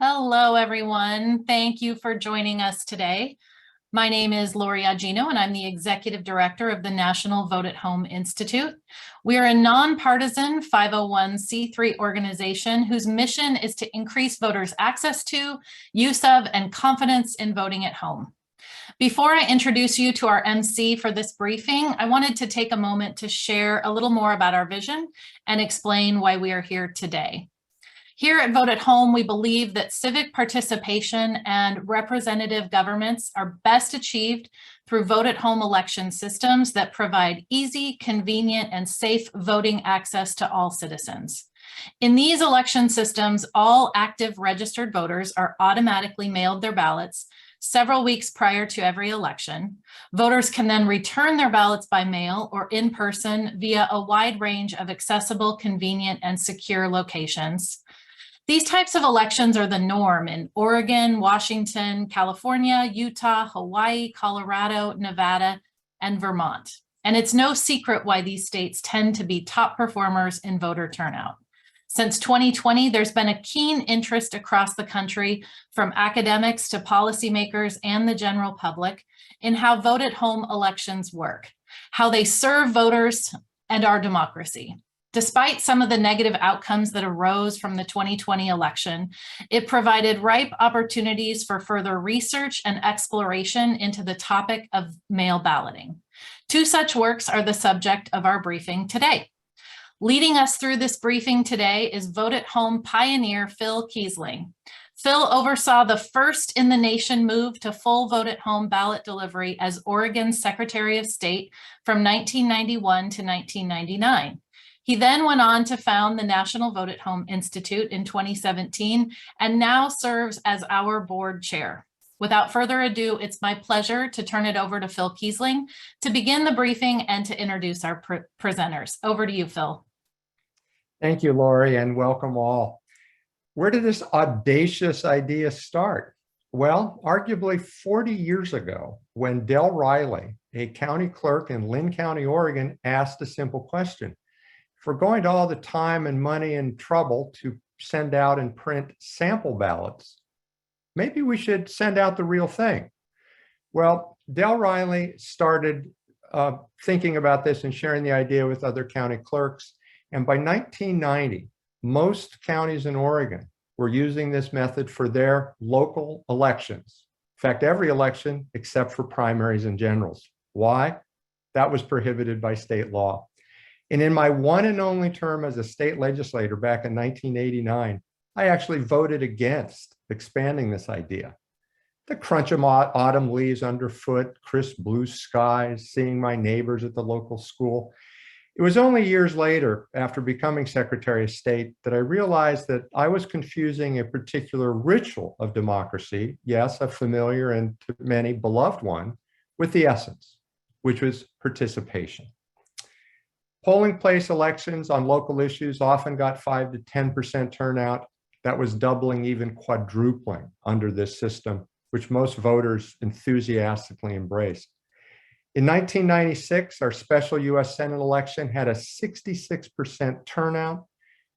Hello, everyone. Thank you for joining us today. My name is Lori Agino, and I'm the Executive Director of the National Vote at Home Institute. We are a nonpartisan 501c3 organization whose mission is to increase voters' access to, use of, and confidence in voting at home. Before I introduce you to our MC for this briefing, I wanted to take a moment to share a little more about our vision and explain why we are here today. Here at Vote at Home, we believe that civic participation and representative governments are best achieved through vote at home election systems that provide easy, convenient, and safe voting access to all citizens. In these election systems, all active registered voters are automatically mailed their ballots several weeks prior to every election. Voters can then return their ballots by mail or in person via a wide range of accessible, convenient, and secure locations. These types of elections are the norm in Oregon, Washington, California, Utah, Hawaii, Colorado, Nevada, and Vermont. And it's no secret why these states tend to be top performers in voter turnout. Since 2020, there's been a keen interest across the country from academics to policymakers and the general public in how vote at home elections work, how they serve voters and our democracy. Despite some of the negative outcomes that arose from the 2020 election, it provided ripe opportunities for further research and exploration into the topic of mail balloting. Two such works are the subject of our briefing today. Leading us through this briefing today is Vote at Home pioneer Phil Keisling. Phil oversaw the first in the nation move to full vote at home ballot delivery as Oregon's Secretary of State from 1991 to 1999. He then went on to found the National Vote at Home Institute in 2017 and now serves as our board chair. Without further ado, it's my pleasure to turn it over to Phil Keisling to begin the briefing and to introduce our presenters. Over to you, Phil. Thank you, Lori, and welcome all. Where did this audacious idea start? Well, arguably 40 years ago, when Del Riley, a county clerk in Lynn County, Oregon, asked a simple question. If we're going to all the time and money and trouble to send out and print sample ballots, maybe we should send out the real thing. Well, Del Riley started thinking about this and sharing the idea with other county clerks. And by 1990, most counties in Oregon were using this method for their local elections. In fact, every election except for primaries and generals. Why? That was prohibited by state law. And in my one and only term as a state legislator back in 1989, I actually voted against expanding this idea. The crunch of autumn leaves underfoot, crisp blue skies, seeing my neighbors at the local school. It was only years later, after becoming Secretary of State, that I realized that I was confusing a particular ritual of democracy, yes, a familiar and to many beloved one, with the essence, which was participation. Polling place elections on local issues often got 5 to 10% turnout. That was doubling, even quadrupling under this system, which most voters enthusiastically embraced. In 1996, our special US Senate election had a 66% turnout,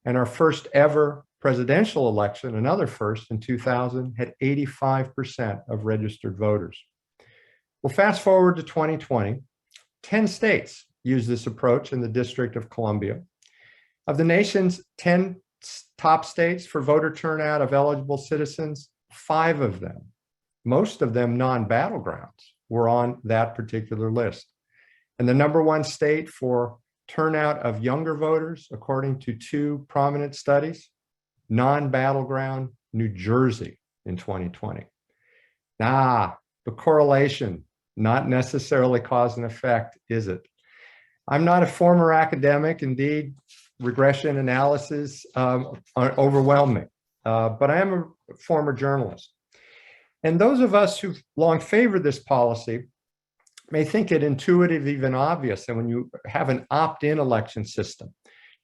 and our first ever presidential election, another first in 2000, had 85% of registered voters. Well, fast forward to 2020, 10 states use this approach in the District of Columbia. Of the nation's 10 top states for voter turnout of eligible citizens, 5 of them, most of them non-battlegrounds, were on that particular list. And the #1 state for turnout of younger voters, according to 2 prominent studies, non-battleground New Jersey in 2020. The correlation, not necessarily cause and effect, is it? I'm not a former academic. Indeed, regression analysis overwhelm me, but I am a former journalist. And those of us who've long favored this policy may think it intuitive, even obvious, that when you have an opt-in election system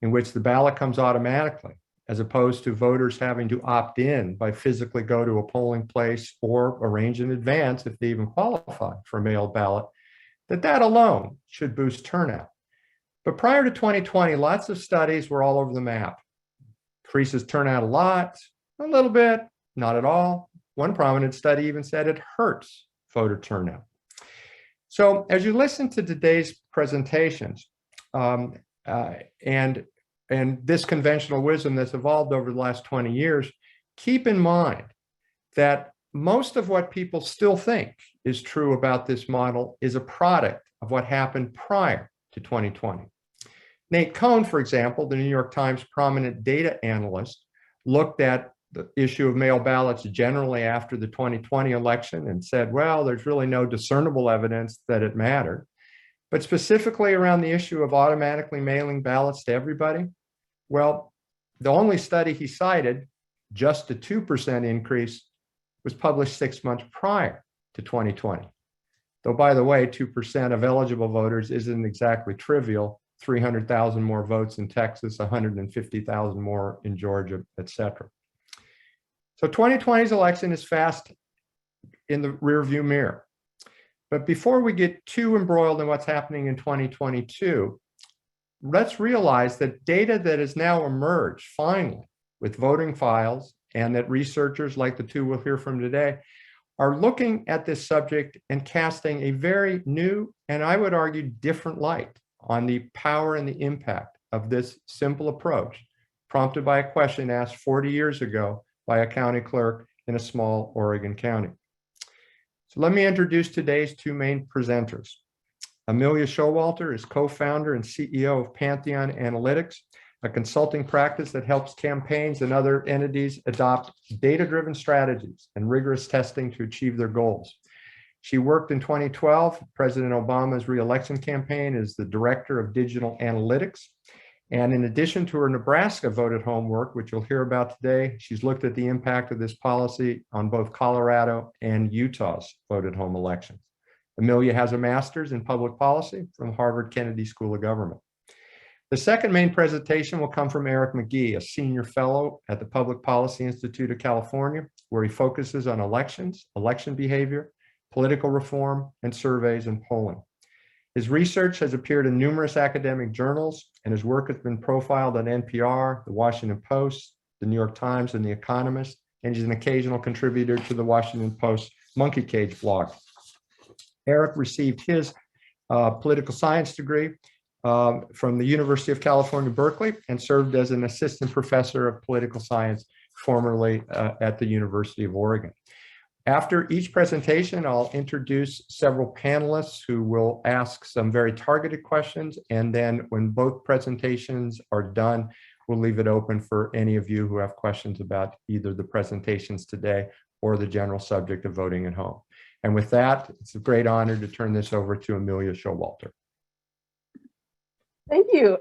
in which the ballot comes automatically, as opposed to voters having to opt in by physically go to a polling place or arrange in advance if they even qualify for a mail ballot, that alone should boost turnout. But prior to 2020, lots of studies were all over the map. Increases turnout a lot, a little bit, not at all. One prominent study even said it hurts voter turnout. So as you listen to today's presentations, and this conventional wisdom that's evolved over the last 20 years, keep in mind that most of what people still think is true about this model is a product of what happened prior to 2020. Nate Cohn, for example, the New York Times prominent data analyst, looked at the issue of mail ballots generally after the 2020 election and said, well, there's really no discernible evidence that it mattered. But specifically around the issue of automatically mailing ballots to everybody, well, the only study he cited, just a 2% increase, was published 6 months prior to 2020. Though, by the way, 2% of eligible voters isn't exactly trivial. 300,000 more votes in Texas, 150,000 more in Georgia, et cetera. So 2020's election is fast in the rearview mirror. But before we get too embroiled in what's happening in 2022, let's realize that data that has now emerged finally with voting files, and that researchers like the two we'll hear from today are looking at this subject and casting a very new, and I would argue different light on the power and the impact of this simple approach, prompted by a question asked 40 years ago by a county clerk in a small Oregon county. So let me introduce today's two main presenters. Amelia Showalter is co-founder and CEO of Pantheon Analytics, a consulting practice that helps campaigns and other entities adopt data-driven strategies and rigorous testing to achieve their goals. She worked in 2012, President Obama's re-election campaign, as the Director of Digital Analytics. And in addition to her Nebraska vote-at-home work, which you'll hear about today, she's looked at the impact of this policy on both Colorado and Utah's vote-at-home elections. Amelia has a master's in public policy from Harvard Kennedy School of Government. The second main presentation will come from Eric McGhee, a senior fellow at the Public Policy Institute of California, where he focuses on elections, election behavior, political reform, and surveys and polling. His research has appeared in numerous academic journals, and his work has been profiled on NPR, The Washington Post, The New York Times, and The Economist, and he's an occasional contributor to the Washington Post Monkey Cage blog. Eric received his political science degree from the University of California, Berkeley, and served as an assistant professor of political science, formerly at the University of Oregon. After each presentation, I'll introduce several panelists who will ask some very targeted questions. And then when both presentations are done, we'll leave it open for any of you who have questions about either the presentations today or the general subject of voting at home. And with that, it's a great honor to turn this over to Amelia Showalter. Thank you.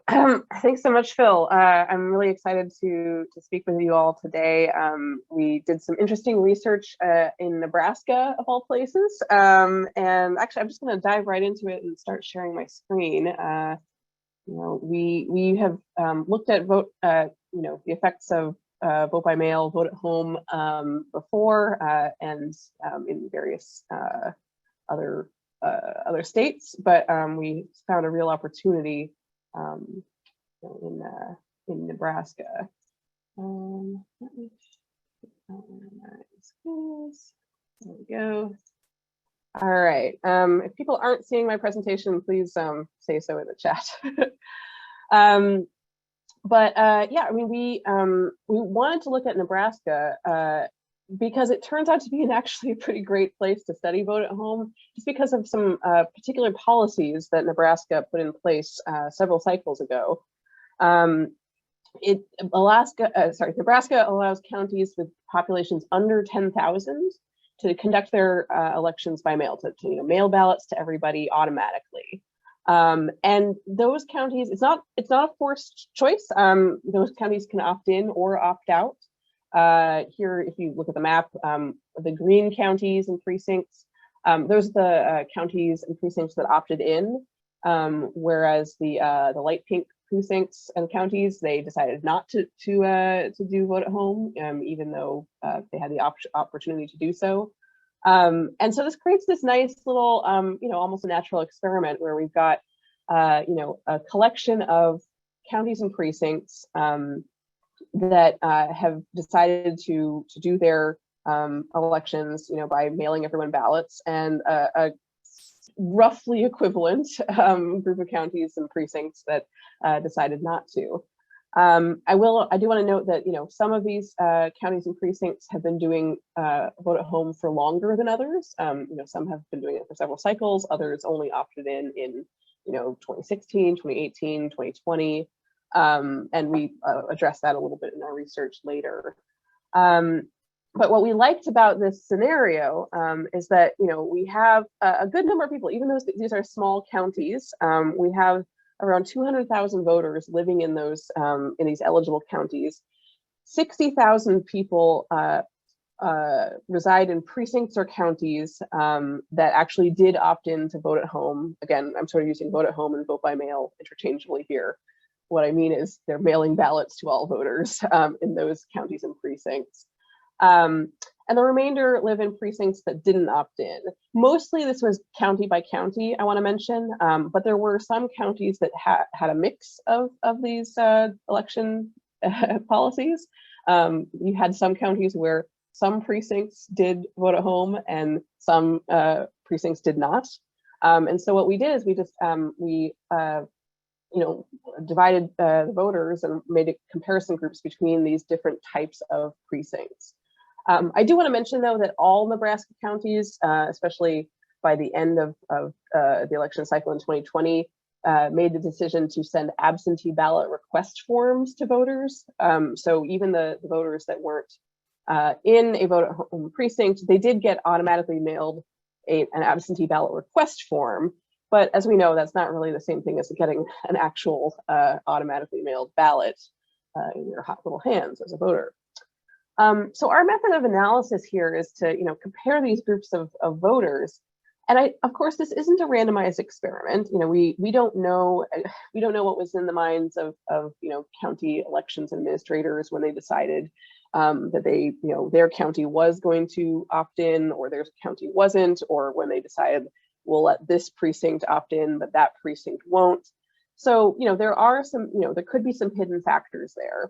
Thanks so much, Phil. I'm really excited to speak with you all today. We did some interesting research in Nebraska, of all places. And actually, I'm just going to dive right into it and start sharing my screen. We have looked at the effects of vote by mail, vote at home before, and in various other states, but we found a real opportunity in Nebraska. Let me there we go. All right. If people aren't seeing my presentation, please say so in the chat. Yeah, I mean, we wanted to look at Nebraska because it turns out to be actually a pretty great place to study vote at home, just because of some particular policies that Nebraska put in place several cycles ago. Nebraska allows counties with populations under 10,000 to conduct their elections by mail, to mail ballots to everybody automatically. And those counties, it's not a forced choice. Those counties can opt in or opt out. Here, if you look at the map, the green counties and precincts, those are the counties and precincts that opted in, whereas the light pink precincts and counties, they decided not to do vote at home, even though they had the opportunity to do so. And so this creates this nice little, almost a natural experiment where we've got, a collection of counties and precincts that have decided to do their elections, by mailing everyone ballots, and a roughly equivalent group of counties and precincts that decided not to. I do want to note that some of these counties and precincts have been doing vote at home for longer than others. Some have been doing it for several cycles. Others only opted in 2016, 2018, 2020, and we address that a little bit in our research later. But what we liked about this scenario is that we have a good number of people, even though these are small counties. We have around 200,000 voters living in those in these eligible counties. 60,000 people reside in precincts or counties that actually did opt in to vote at home. Again, I'm sort of using vote at home and vote by mail interchangeably here. What I mean is they're mailing ballots to all voters in those counties and precincts. And the remainder live in precincts that didn't opt in. Mostly this was county by county, I want to mention, but there were some counties that had a mix of these election policies. You had some counties where some precincts did vote at home and some precincts did not. And so what we did is we just divided the voters and made comparison groups between these different types of precincts. I do want to mention, though, that all Nebraska counties, especially by the end of the election cycle in 2020, made the decision to send absentee ballot request forms to voters. So even the voters that weren't in a vote at home precinct, they did get automatically mailed an absentee ballot request form. But as we know, that's not really the same thing as getting an actual automatically mailed ballot in your hot little hands as a voter. So our method of analysis here is to compare these groups of voters. And of course, this isn't a randomized experiment. We don't know what was in the minds of county elections administrators when they decided that their county was going to opt in or their county wasn't, or when they decided we'll let this precinct opt in, but that precinct won't. So, there are some, there could be some hidden factors there,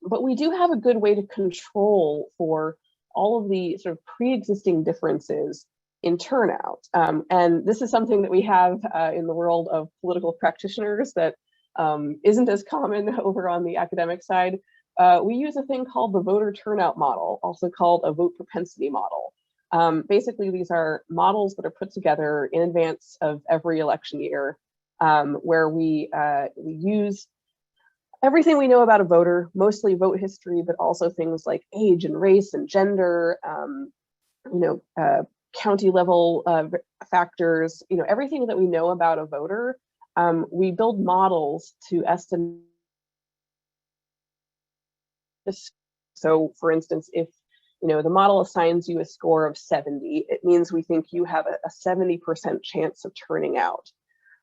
but we do have a good way to control for all of the sort of pre-existing differences in turnout. And this is something that we have in the world of political practitioners that isn't as common over on the academic side. We use a thing called the voter turnout model, also called a vote propensity model. Basically, these are models that are put together in advance of every election year, where we use everything we know about a voter, mostly vote history, but also things like age and race and gender, county level factors, everything that we know about a voter. We build models to estimate this. So, for instance, if the model assigns you a score of 70, it means we think you have a 70% chance of turning out.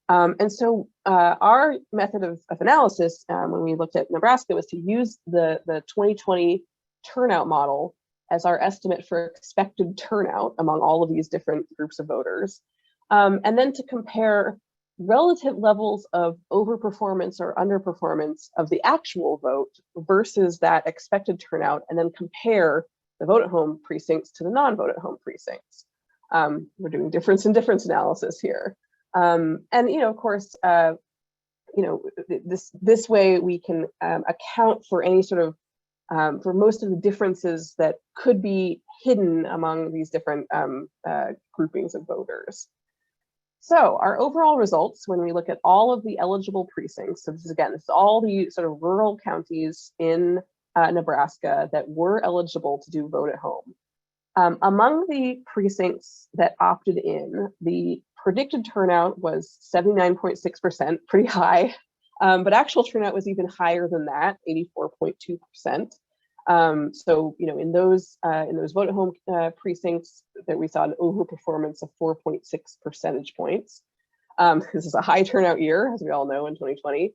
And so our method of analysis when we looked at Nebraska was to use the 2020 turnout model as our estimate for expected turnout among all of these different groups of voters, and then to compare relative levels of overperformance or underperformance of the actual vote versus that expected turnout, and then compare the vote at home precincts to the non-vote at home precincts. We're doing difference in difference analysis here. And of course, this way we can account for any sort of for most of the differences that could be hidden among these different groupings of voters. So our overall results, when we look at all of the eligible precincts, so this is all the sort of rural counties in Nebraska that were eligible to do vote at home. Among the precincts that opted in, the predicted turnout was 79.6%, pretty high, but actual turnout was even higher than that, 84.2%. So, in those vote at home precincts that we saw an overperformance of 4.6 percentage points. This is a high turnout year, as we all know, in 2020.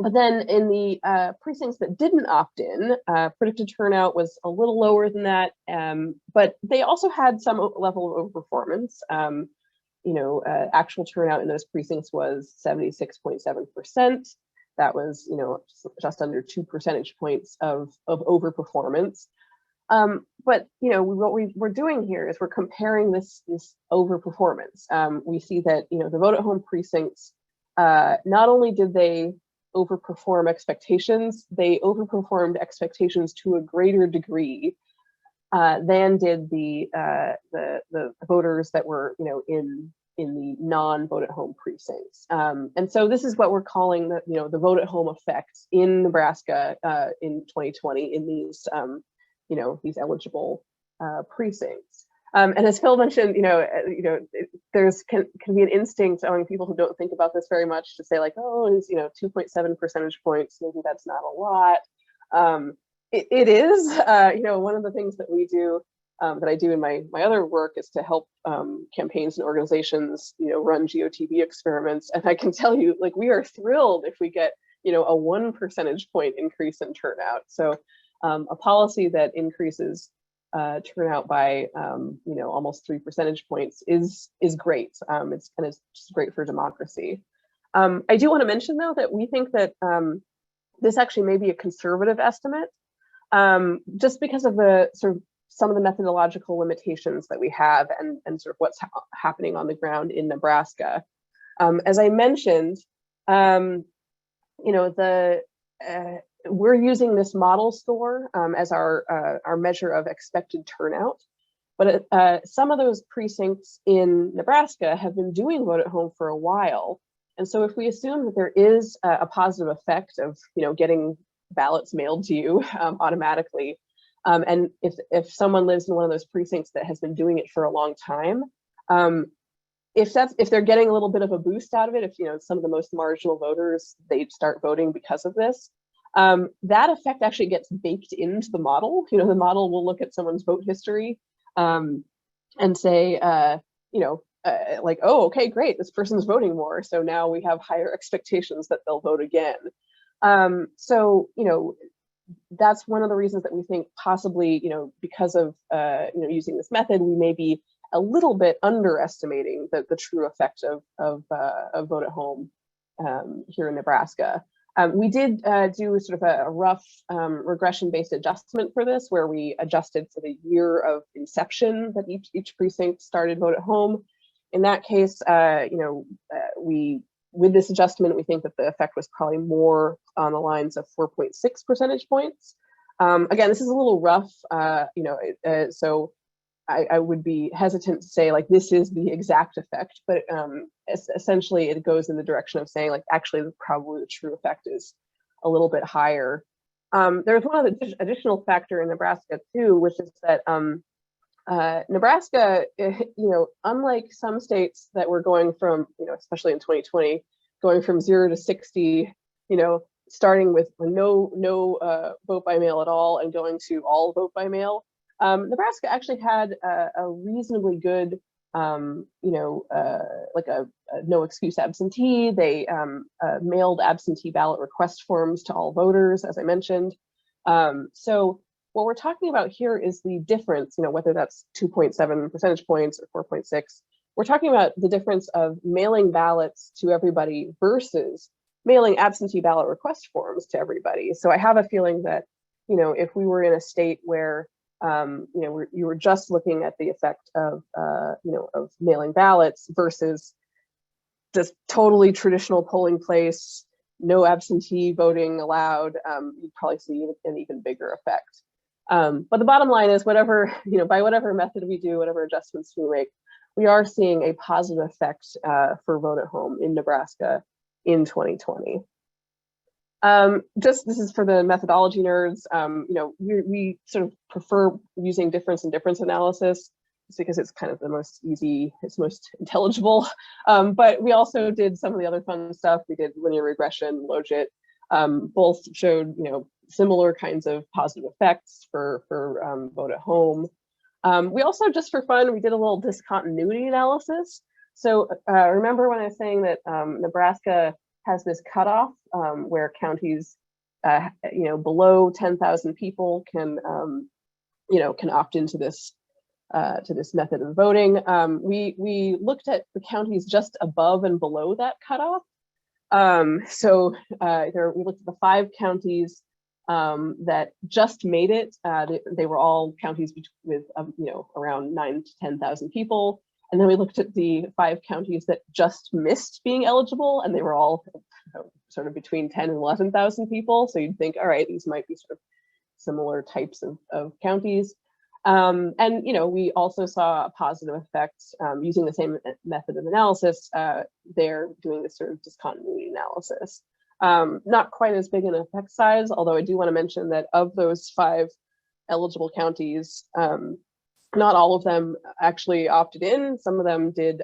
But then in the precincts that didn't opt in, predicted turnout was a little lower than that, but they also had some level of overperformance. Actual turnout in those precincts was 76.7%. That was, just under 2 percentage points of overperformance. But what we're doing here is we're comparing this overperformance. We see that the vote at home precincts, not only did they overperform expectations, they overperformed expectations to a greater degree than did the voters that were in the non-vote at home precincts. And so this is what we're calling the vote at home effect in Nebraska in 2020 in these these eligible precincts. And as Phil mentioned, there's can be an instinct among people who don't think about this very much to say like, oh, it's 2.7 percentage points, maybe that's not a lot. It is. One of the things that we do, that I do in my other work, is to help campaigns and organizations, run GOTV experiments. And I can tell you, like, we are thrilled if we get, a 1 percentage point increase in turnout. So a policy that increases turnout by, almost 3 percentage points is great. It's just great for democracy. I do want to mention, though, that we think that this actually may be a conservative estimate, just because of the some of the methodological limitations that we have and sort of what's happening on the ground in Nebraska. As I mentioned, we're using this model score as our measure of expected turnout. But some of those precincts in Nebraska have been doing vote at home for a while. And so if we assume that there is a positive effect of getting ballots mailed to you automatically, and if someone lives in one of those precincts that has been doing it for a long time, if they're getting a little bit of a boost out of it, if some of the most marginal voters, they start voting because of this, that effect actually gets baked into the model. The model will look at someone's vote history and say, like, oh, okay, great, this person's voting more, so now we have higher expectations that they'll vote again. So that's one of the reasons that we think possibly, because of using this method, we may be a little bit underestimating the true effect of vote at home here in Nebraska. We did do sort of a rough regression-based adjustment for this, where we adjusted for the year of inception that each precinct started vote at home. In that case, with this adjustment, we think that the effect was probably more on the lines of 4.6 percentage points. Again, this is a little rough, so I would be hesitant to say like this is the exact effect, but essentially it goes in the direction of saying like actually probably the true effect is a little bit higher. There's one other additional factor in Nebraska too, which is that Nebraska, unlike some states that were going from, especially in 2020, going from 0 to 60, starting with no vote by mail at all and going to all vote by mail. Nebraska actually had a reasonably good, like a no excuse absentee. They mailed absentee ballot request forms to all voters, as I mentioned. So what we're talking about here is the difference, whether that's 2.7 percentage points or 4.6, we're talking about the difference of mailing ballots to everybody versus mailing absentee ballot request forms to everybody. So I have a feeling that, if we were in a state where you were just looking at the effect of, of mailing ballots versus just totally traditional polling place, no absentee voting allowed, you'd probably see an even bigger effect. But the bottom line is whatever, by whatever method we do, whatever adjustments we make, we are seeing a positive effect for vote at home in Nebraska in 2020. This is for the methodology nerds. We sort of prefer using difference in difference analysis just because it's kind of the most easy, it's most intelligible. But we also did some of the other fun stuff. We did linear regression, logit. Both showed, similar kinds of positive effects for vote at home. We also, just for fun, we did a little discontinuity analysis. So remember when I was saying that Nebraska has this cutoff where counties, below 10,000 people can opt into this method of voting. We looked at the counties just above and below that cutoff. We looked at the 5 counties that just made it. They were all counties with around 9,000 to 10,000 people. And then we looked at the 5 counties that just missed being eligible, and they were all sort of between 10 and 11,000 people. So you'd think, all right, these might be sort of similar types of counties. And we also saw a positive effect using the same method of analysis. They're doing this sort of discontinuity analysis. Not quite as big an effect size, although I do want to mention that of those 5 eligible counties, not all of them actually opted in. Some of them did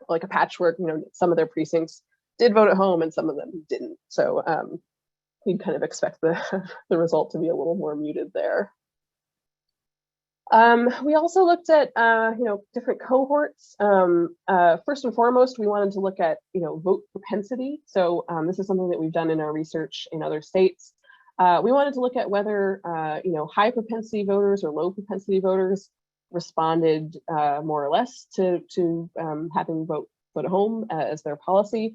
like a patchwork, some of their precincts did vote at home and some of them didn't. So you'd kind of expect the result to be a little more muted there. We also looked at different cohorts. First and foremost, we wanted to look at vote propensity. So this is something that we've done in our research in other states. We wanted to look at whether high propensity voters or low propensity voters responded more or less to having vote at home as their policy.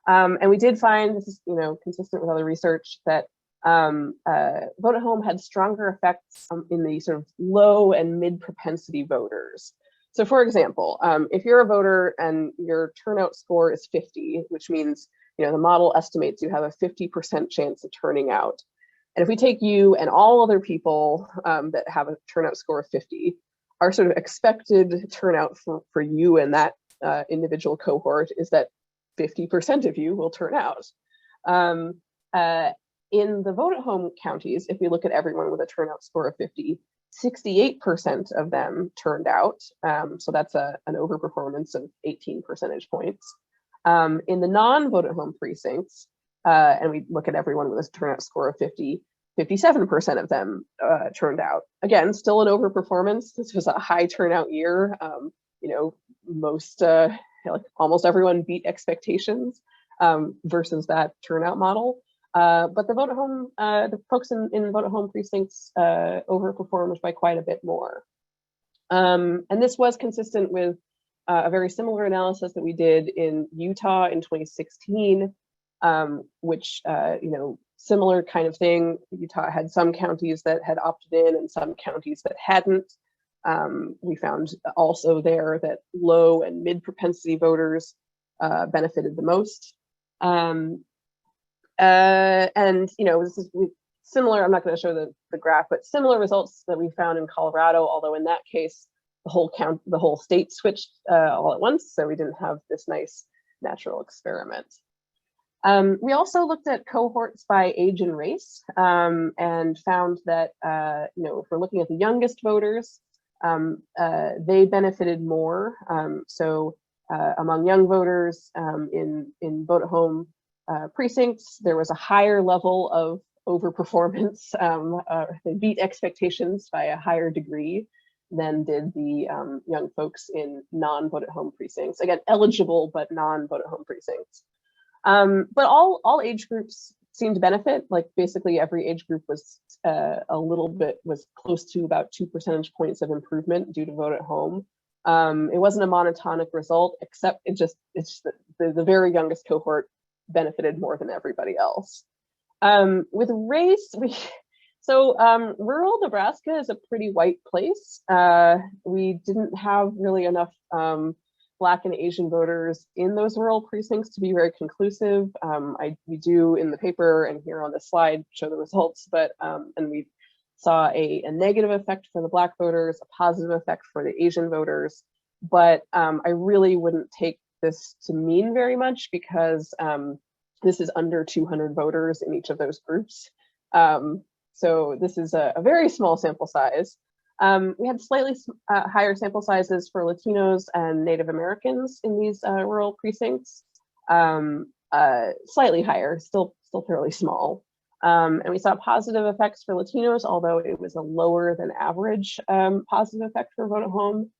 And we did find, this is consistent with other research, that vote at home had stronger effects in the sort of low and mid propensity voters. So for example, if you're a voter and your turnout score is 50, which means the model estimates you have a 50% chance of turning out. And if we take you and all other people that have a turnout score of 50, our sort of expected turnout for you and that individual cohort is that 50% of you will turn out. In the vote at home counties, if we look at everyone with a turnout score of 50, 68% of them turned out. So that's an overperformance of 18 percentage points. In the non-vote at home precincts, and we look at everyone with a turnout score of 50, 57% of them turned out. Again, still an overperformance. This was a high turnout year. Most, like almost everyone beat expectations versus that turnout model. But the vote at home, the folks in vote at home precincts overperformed by quite a bit more. And this was consistent with a very similar analysis that we did in Utah in 2016, which, similar kind of thing. Utah had some counties that had opted in and some counties that hadn't. We found also there that low and mid propensity voters benefited the most. And this is similar. I'm not going to show the graph, but similar results that we found in Colorado. Although in that case, the whole state switched all at once, so we didn't have this nice natural experiment. We also looked at cohorts by age and race, and found that if we're looking at the youngest voters, they benefited more. So among young voters in vote at home precincts, there was a higher level of overperformance. They beat expectations by a higher degree than did the young folks in non-vote at home precincts. Again, eligible but non-vote at home precincts. But all age groups seemed to benefit. Like basically every age group was was close to about 2 percentage points of improvement due to vote at home. It wasn't a monotonic result, except it's just the very youngest cohort benefited more than everybody else. With race, rural Nebraska is a pretty white place. We didn't have really enough Black and Asian voters in those rural precincts to be very conclusive. We do in the paper and here on the slide show the results, but and we saw a negative effect for the Black voters, a positive effect for the Asian voters, but I really wouldn't take this to mean very much because this is under 200 voters in each of those groups. So this is a very small sample size. We had slightly higher sample sizes for Latinos and Native Americans in these rural precincts, slightly higher, still fairly small. And we saw positive effects for Latinos, although it was a lower than average positive effect for vote at home.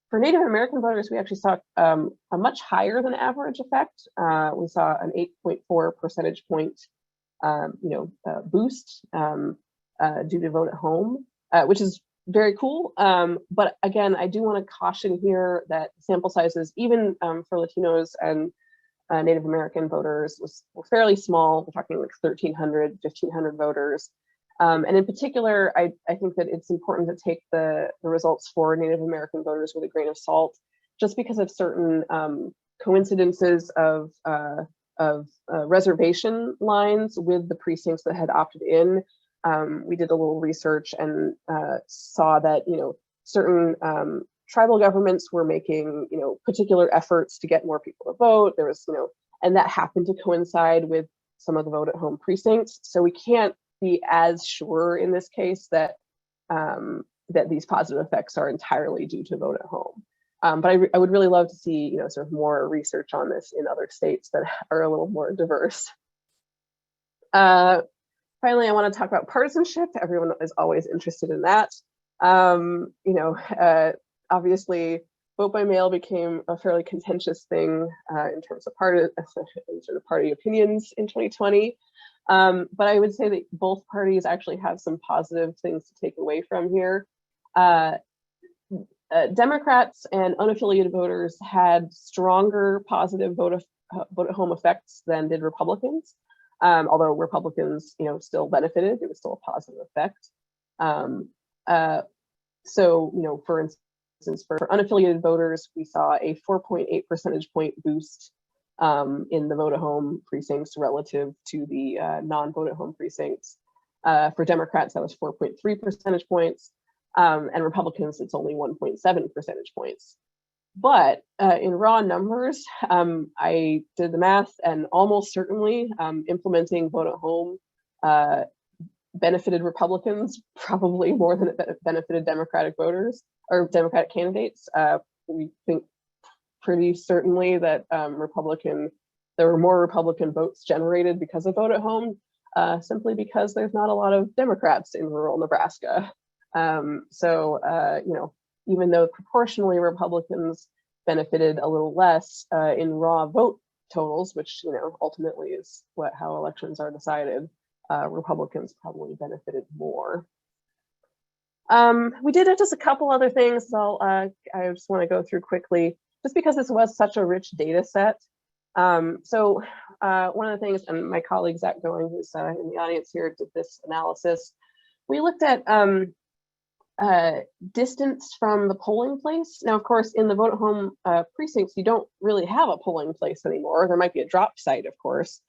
For Native American voters, we actually saw a much higher than average effect. We saw an 8.4 percentage point boost due to vote at home, which is very cool. But again, I do want to caution here that sample sizes, even for Latinos and Native American voters were fairly small. We're talking like 1,300, 1,500 voters. And in particular, I think that it's important to take the results for Native American voters with a grain of salt, just because of certain coincidences of reservation lines with the precincts that had opted in. We did a little research and saw that, certain tribal governments were making, particular efforts to get more people to vote. There was, and that happened to coincide with some of the vote at home precincts. So we can't be as sure in this case that that these positive effects are entirely due to vote at home. But I would really love to see, sort of more research on this in other states that are a little more diverse. Finally, I want to talk about partisanship. Everyone is always interested in that. Obviously, vote by mail became a fairly contentious thing in terms of party opinions in 2020. But I would say that both parties actually have some positive things to take away from here. Democrats and unaffiliated voters had stronger positive vote at home effects than did Republicans. Although Republicans, still benefited, it was still a positive effect. So, for instance, for unaffiliated voters, we saw a 4.8 percentage point boost in the vote at home precincts relative to the non-vote at home precincts. For Democrats, that was 4.3 percentage points, and Republicans, it's only 1.7 percentage points. But in raw numbers, I did the math, and almost certainly implementing vote at home benefited Republicans probably more than it benefited Democratic voters or Democratic candidates. We think pretty certainly that there were more Republican votes generated because of vote at home, simply because there's not a lot of Democrats in rural Nebraska. Even though proportionally Republicans benefited a little less in raw vote totals, which ultimately is how elections are decided, Republicans probably benefited more. We did just a couple other things. I just want to go through quickly, just because this was such a rich data set. One of the things, and my colleague Zach Going, who's in the audience here, did this analysis. We looked at distance from the polling place. Now, of course, in the vote at home precincts, you don't really have a polling place anymore. There might be a drop site, of course.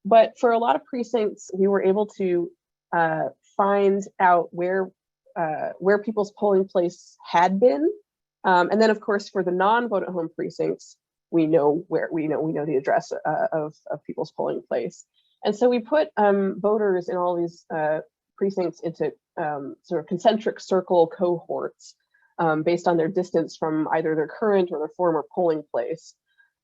But for a lot of precincts, we were able to find out where people's polling place had been. And then, of course, for the non-vote at home precincts, we know the address of people's polling place. And so we put voters in all these precincts into sort of concentric circle cohorts based on their distance from either their current or their former polling place.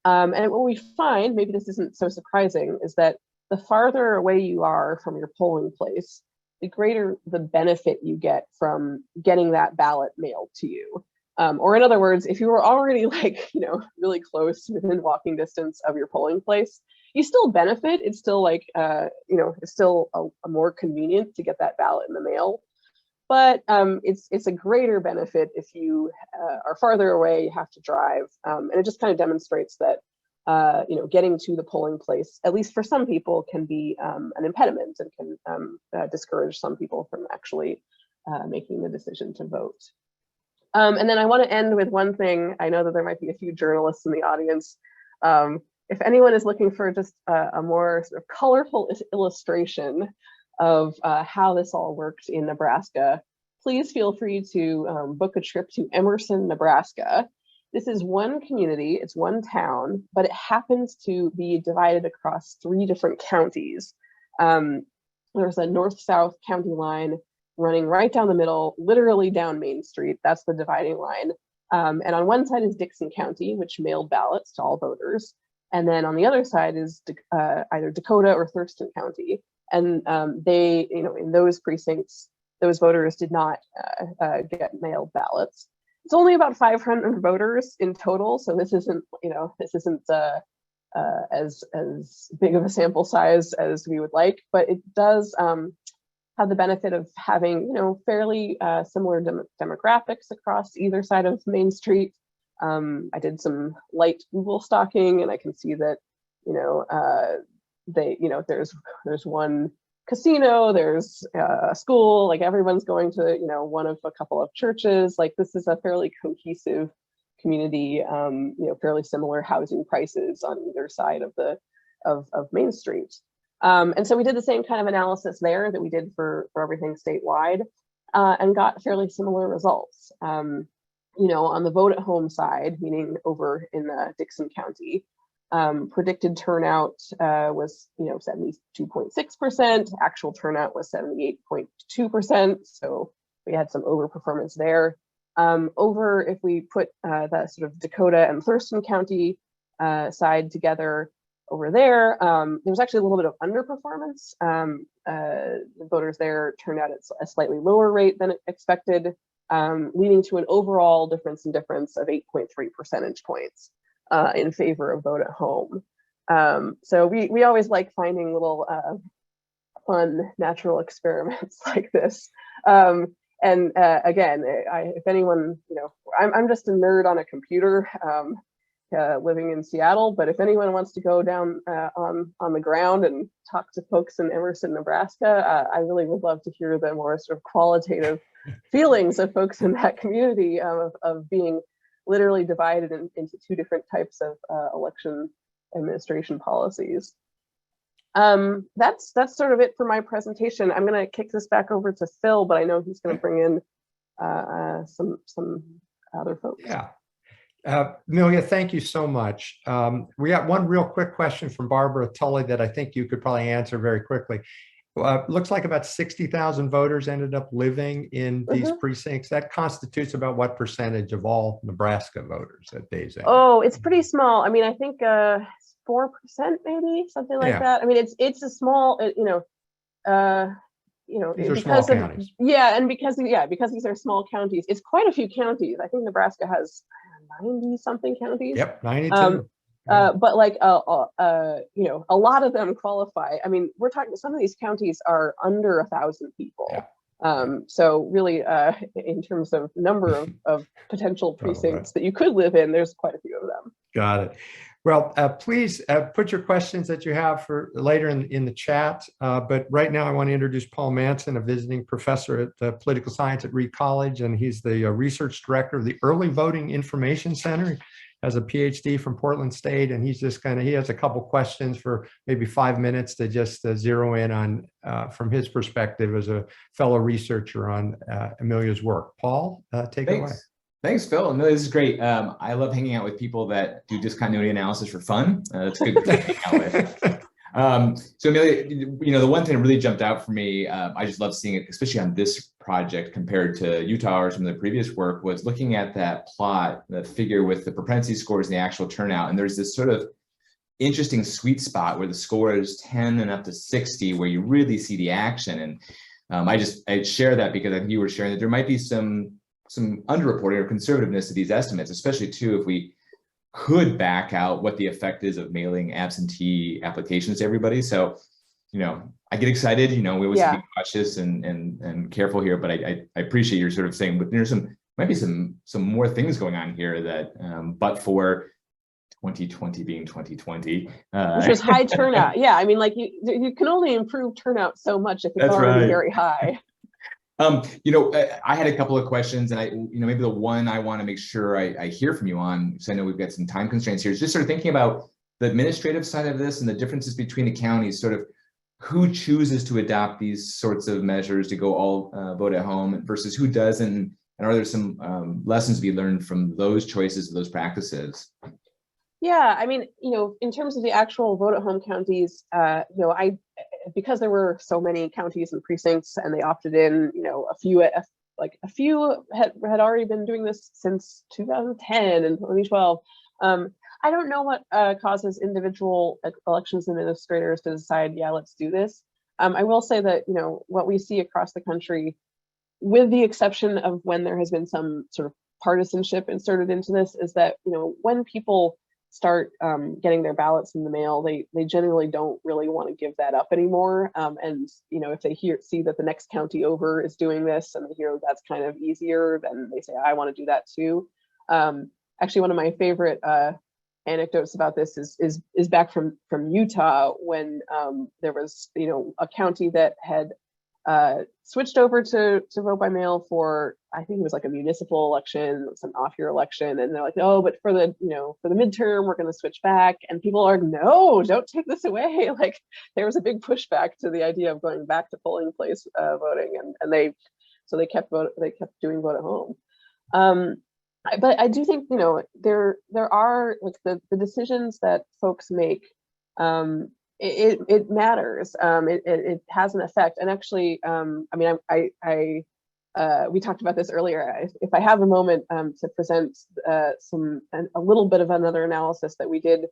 And what we find, maybe this isn't so surprising, is that the farther away you are from your polling place, the greater the benefit you get from getting that ballot mailed to you. Or in other words, if you were already really close within walking distance of your polling place, you still benefit. It's still it's still a more convenient to get that ballot in the mail. But it's a greater benefit if you are farther away, you have to drive. And it just kind of demonstrates that getting to the polling place, at least for some people, can be an impediment and can discourage some people from actually making the decision to vote. And then I want to end with one thing. I know that there might be a few journalists in the audience. If anyone is looking for just a more sort of colorful illustration of how this all worked in Nebraska, please feel free to book a trip to Emerson, Nebraska. This is one community, it's one town, but it happens to be divided across 3 different counties. There's a north-south county line running right down the middle, literally down Main Street. That's the dividing line. And on one side is Dixon County, which mailed ballots to all voters. And then on the other side is either Dakota or Thurston County. And they, in those precincts, those voters did not get mailed ballots. It's only about 500 voters in total, so this isn't as big of a sample size as we would like, but it does have the benefit of having fairly similar demographics across either side of Main Street. I did some light Google stalking, and I can see that, there's one casino, there's a school, like everyone's going to, one of a couple of churches. Like this is a fairly cohesive community, fairly similar housing prices on either side of Main Street. And so we did the same kind of analysis there that we did for everything statewide, and got fairly similar results. On the vote at home side, meaning over in Dixon County, predicted turnout was 72.6%. Actual turnout was 78.2%. So we had some overperformance there. Over, if we put the sort of Dakota and Thurston County side together, over there, there was actually a little bit of underperformance. The voters there turned out at a slightly lower rate than expected, leading to an overall difference of 8.3 percentage points in favor of vote at home. So we always like finding little fun natural experiments like this. Again, if anyone, I'm just a nerd on a computer, living in Seattle, but if anyone wants to go down on the ground and talk to folks in Emerson, Nebraska, I really would love to hear the more sort of qualitative feelings of folks in that community of being literally divided into two different types of election administration policies. That's sort of it for my presentation. I'm going to kick this back over to Phil, but I know he's going to bring in some other folks. Yeah. Amelia, thank you so much. We got one real quick question from Barbara Tully that I think you could probably answer very quickly. Looks like about 60,000 voters ended up living in these precincts. That constitutes about what percentage of all Nebraska voters at day's end? Oh, it's pretty small. I mean, I think 4% maybe, something like that. I mean, it's a small, these are small counties. Yeah, and because these are small counties, it's quite a few counties. I think Nebraska has 90 something counties. Yep, 92. But like a lot of them qualify. I mean, we're talking, some of these counties are under 1,000 people. Yeah. So really, in terms of number of potential precincts that you could live in, there's quite a few of them. Got it. Well, please put your questions that you have for later in the chat. But right now, I want to introduce Paul Manson, a visiting professor at political science at Reed College, and he's the research director of the Early Voting Information Center. Has a PhD from Portland State, and he's just he has a couple questions for maybe 5 minutes to just zero in on, from his perspective as a fellow researcher on Amelia's work. Paul, take it away. Thanks, Phil. Amelia, this is great. I love hanging out with people that do discontinuity analysis for fun. That's good to hang out with. So Amelia, the one thing that really jumped out for me, I just love seeing it, especially on this project compared to Utah or some of the previous work, was looking at that plot, the figure with the propensity scores and the actual turnout. And there's this sort of interesting sweet spot where the score is 10 and up to 60, where you really see the action. And I share that because I think you were sharing that there might be some underreporting or conservativeness to these estimates, especially too if we could back out what the effect is of mailing absentee applications to everybody. So, I get excited, we always have to be cautious and careful here, but I appreciate your sort of saying, but there's might be some more things going on here that, but for 2020 being 2020. Which was high turnout. Yeah, I mean, like you can only improve turnout so much if it's already very high. I had a couple of questions, and maybe the one I want to make sure I hear from you on, because I know we've got some time constraints here, is just sort of thinking about the administrative side of this and the differences between the counties, sort of who chooses to adopt these sorts of measures to go all vote at home versus who doesn't, and are there some lessons to be learned from those choices, those practices? Yeah, I mean, in terms of the actual vote at home counties, because there were so many counties and precincts and they opted in, a few had already been doing this since 2010 and 2012. I don't know what causes individual elections administrators to decide, let's do this. I will say that, what we see across the country, with the exception of when there has been some sort of partisanship inserted into this, is that, when people start getting their ballots in the mail, they generally don't really want to give that up anymore. And if they see that the next county over is doing this and they hear that's kind of easier, then they say, I want to do that too. Actually, one of my favorite anecdotes about this is back from Utah, when there was, you know, a county that had switched over to vote by mail for, I think it was like a municipal election, some off-year election, and they're like, oh, but for the, you know, for the midterm, we're going to switch back, and people are, no, don't take this away. Like, there was a big pushback to the idea of going back to polling place voting, and they kept doing vote at home. But I do think, you know, there are, like, the decisions that folks make. It matters. It has an effect. And actually, I mean, we talked about this earlier. If I have a moment to present a little bit of another analysis that we did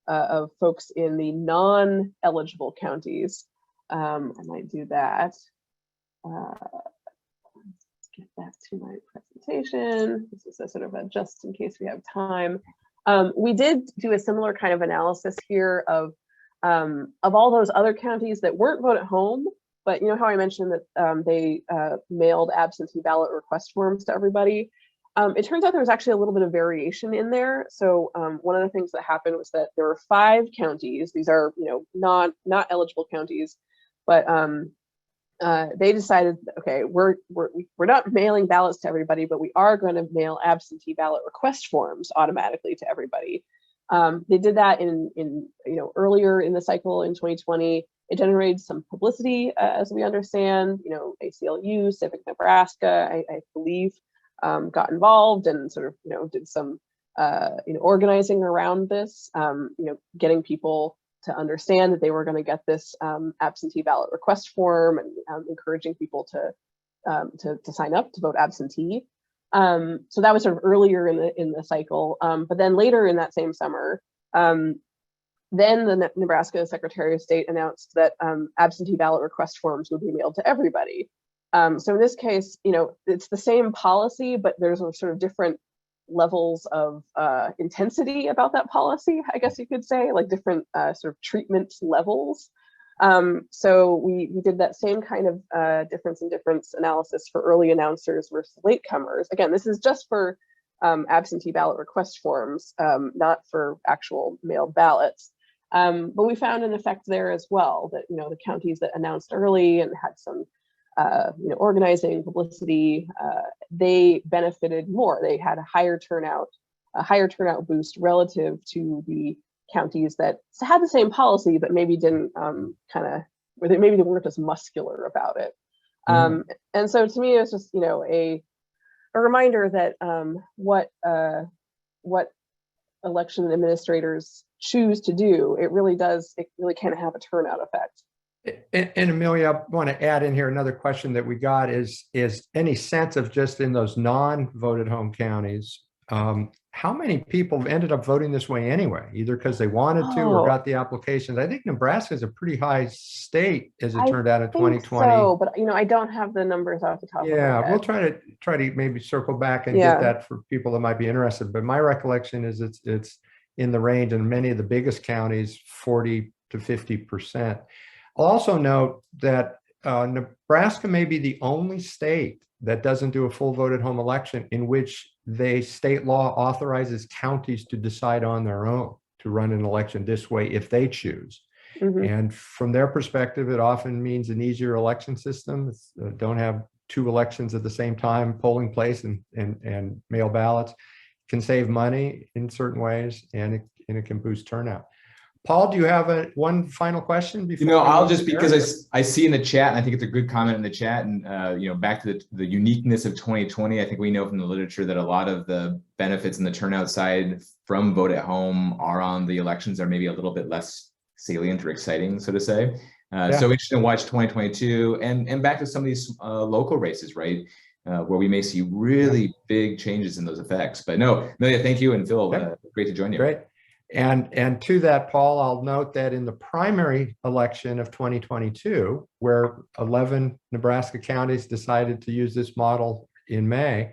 of folks in the non-eligible counties, I might do that. Let's get back to my presentation. This is a sort of a just in case we have time. We did do a similar kind of analysis here of all those other counties that weren't vote at home, but you know how I mentioned that they mailed absentee ballot request forms to everybody. It turns out there was actually a little bit of variation in there. So one of the things that happened was that there were 5 counties. These are, you know, not eligible counties, but they decided, okay, we're not mailing ballots to everybody, but we are going to mail absentee ballot request forms automatically to everybody. They did that in you know, earlier in the cycle in 2020. It generated some publicity, as we understand. You know, ACLU, Civic Nebraska, I believe, got involved and sort of, you know, did some you know, organizing around this. You know, getting people to understand that they were going to get this absentee ballot request form, and encouraging people to sign up to vote absentee. So that was sort of earlier in the cycle, but then later in that same summer, then the Nebraska Secretary of State announced that absentee ballot request forms would be mailed to everybody. So in this case, you know, it's the same policy, but there's a sort of different levels of intensity about that policy, I guess you could say, like different sort of treatment levels. So we did that same kind of difference in difference analysis for early announcers versus latecomers. Again, this is just for absentee ballot request forms, not for actual mailed ballots. But we found an effect there as well, that, you know, the counties that announced early and had some you know, organizing, publicity, they benefited more. They had a higher turnout boost relative to the counties that had the same policy, but maybe didn't maybe they weren't as muscular about it. And so to me, it's just, you know, a reminder that what election administrators choose to do, it really can have a turnout effect. And Amelia, I want to add in here another question that we got is any sense of, just in those non-voted home counties, how many people ended up voting this way anyway, either because they wanted to or got the applications? I think Nebraska is a pretty high state, as it turned out in 2020. So, but you know, I don't have the numbers off the top of my head. Yeah, we'll try to maybe circle back and get that for people that might be interested. But my recollection is it's in the range, in many of the biggest counties, 40 to 50%. I'll also note that Nebraska may be the only state that doesn't do a full vote at home election, in which state law authorizes counties to decide on their own to run an election this way if they choose. And from their perspective, it often means an easier election system. Don't have 2 elections at the same time, polling place and mail ballots. Can save money in certain ways, and it can boost turnout. Paul, do you have one final question before? You know, I'll just, because I see in the chat, and I think it's a good comment in the chat, and you know, back to the uniqueness of 2020, I think we know from the literature that a lot of the benefits in the turnout side from vote at home are on the elections that are maybe a little bit less salient or exciting, so to say. So interesting to watch 2022 and back to some of these local races, right? Where we may see really big changes in those effects. But no, Amelia, thank you, and Phil, great to join you. Great. And to that, Paul, I'll note that in the primary election of 2022, where 11 Nebraska counties decided to use this model in May,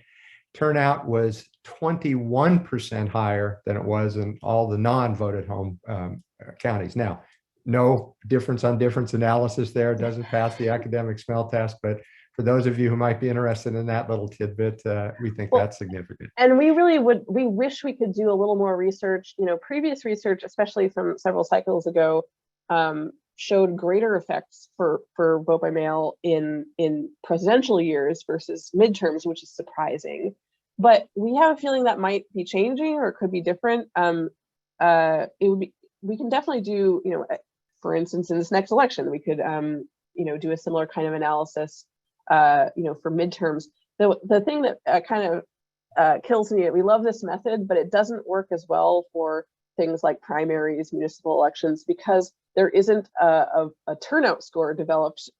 turnout was 21% higher than it was in all the non-voted home counties. Now, no difference on difference analysis there, doesn't pass the academic smell test, but for those of you who might be interested in that little tidbit, we think Well, that's significant. And we wish we could do a little more research. Previous research, especially from several cycles ago, showed greater effects for vote by mail in presidential years versus midterms, which is surprising. But we have a feeling that might be changing, or it could be different. We can definitely do, for instance, in this next election, we could, do a similar kind of analysis, for midterms. The thing that kind of kills me, we love this method, but it doesn't work as well for things like primaries, municipal elections, because there isn't a turnout score developed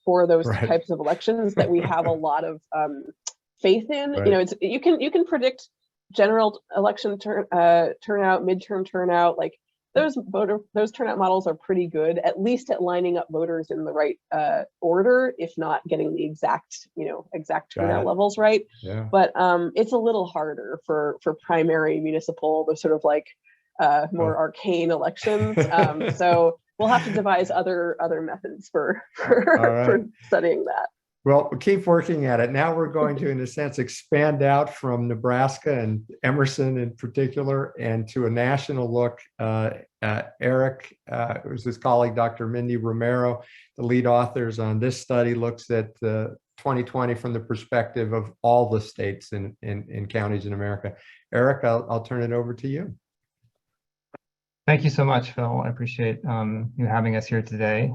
for those Right. types of elections that we have a lot of faith in. Right. You can predict general election turnout, midterm turnout. Like those turnout models are pretty good, at least at lining up voters in the right order, if not getting the exact turnout levels right. Yeah. But it's a little harder for primary, municipal, the sort of like more arcane elections. So we'll have to devise other methods for studying that. Well, keep working at it. Now we're going to, in a sense, expand out from Nebraska and Emerson in particular, and to a national look. Eric, who's his colleague, Dr. Mindy Romero, the lead authors on this study, looks at 2020 from the perspective of all the states and counties in America. Eric, I'll turn it over to you. Thank you so much, Phil. I appreciate you having us here today.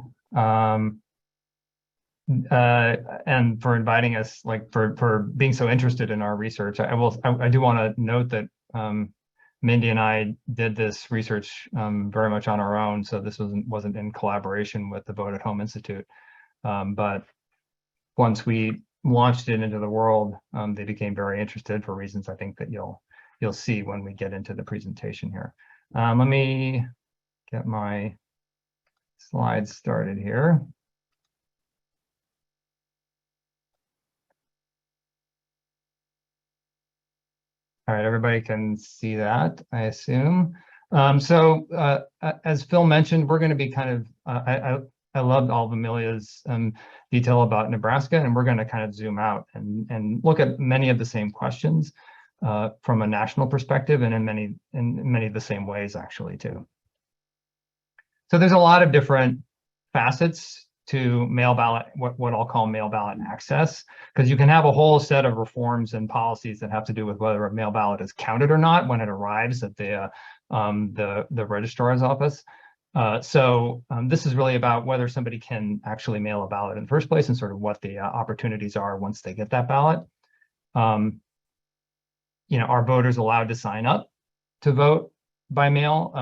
And for inviting us, for being so interested in our research. I do want to note that Mindy and I did this research very much on our own, so this wasn't in collaboration with the Vote at Home Institute. But once we launched it into the world, they became very interested for reasons I think that you'll see when we get into the presentation here. Let me get my slides started here. All right, everybody can see that, I assume. As Phil mentioned, we're going to be kind of, I loved all of Amelia's detail about Nebraska, and we're going to kind of zoom out and look at many of the same questions from a national perspective, and in many of the same ways, actually, too. So there's a lot of different facets to mail ballot, what I'll call mail ballot access, because you can have a whole set of reforms and policies that have to do with whether a mail ballot is counted or not when it arrives at the registrar's office. This is really about whether somebody can actually mail a ballot in the first place, and sort of what the opportunities are once they get that ballot. Are voters allowed to sign up to vote by mail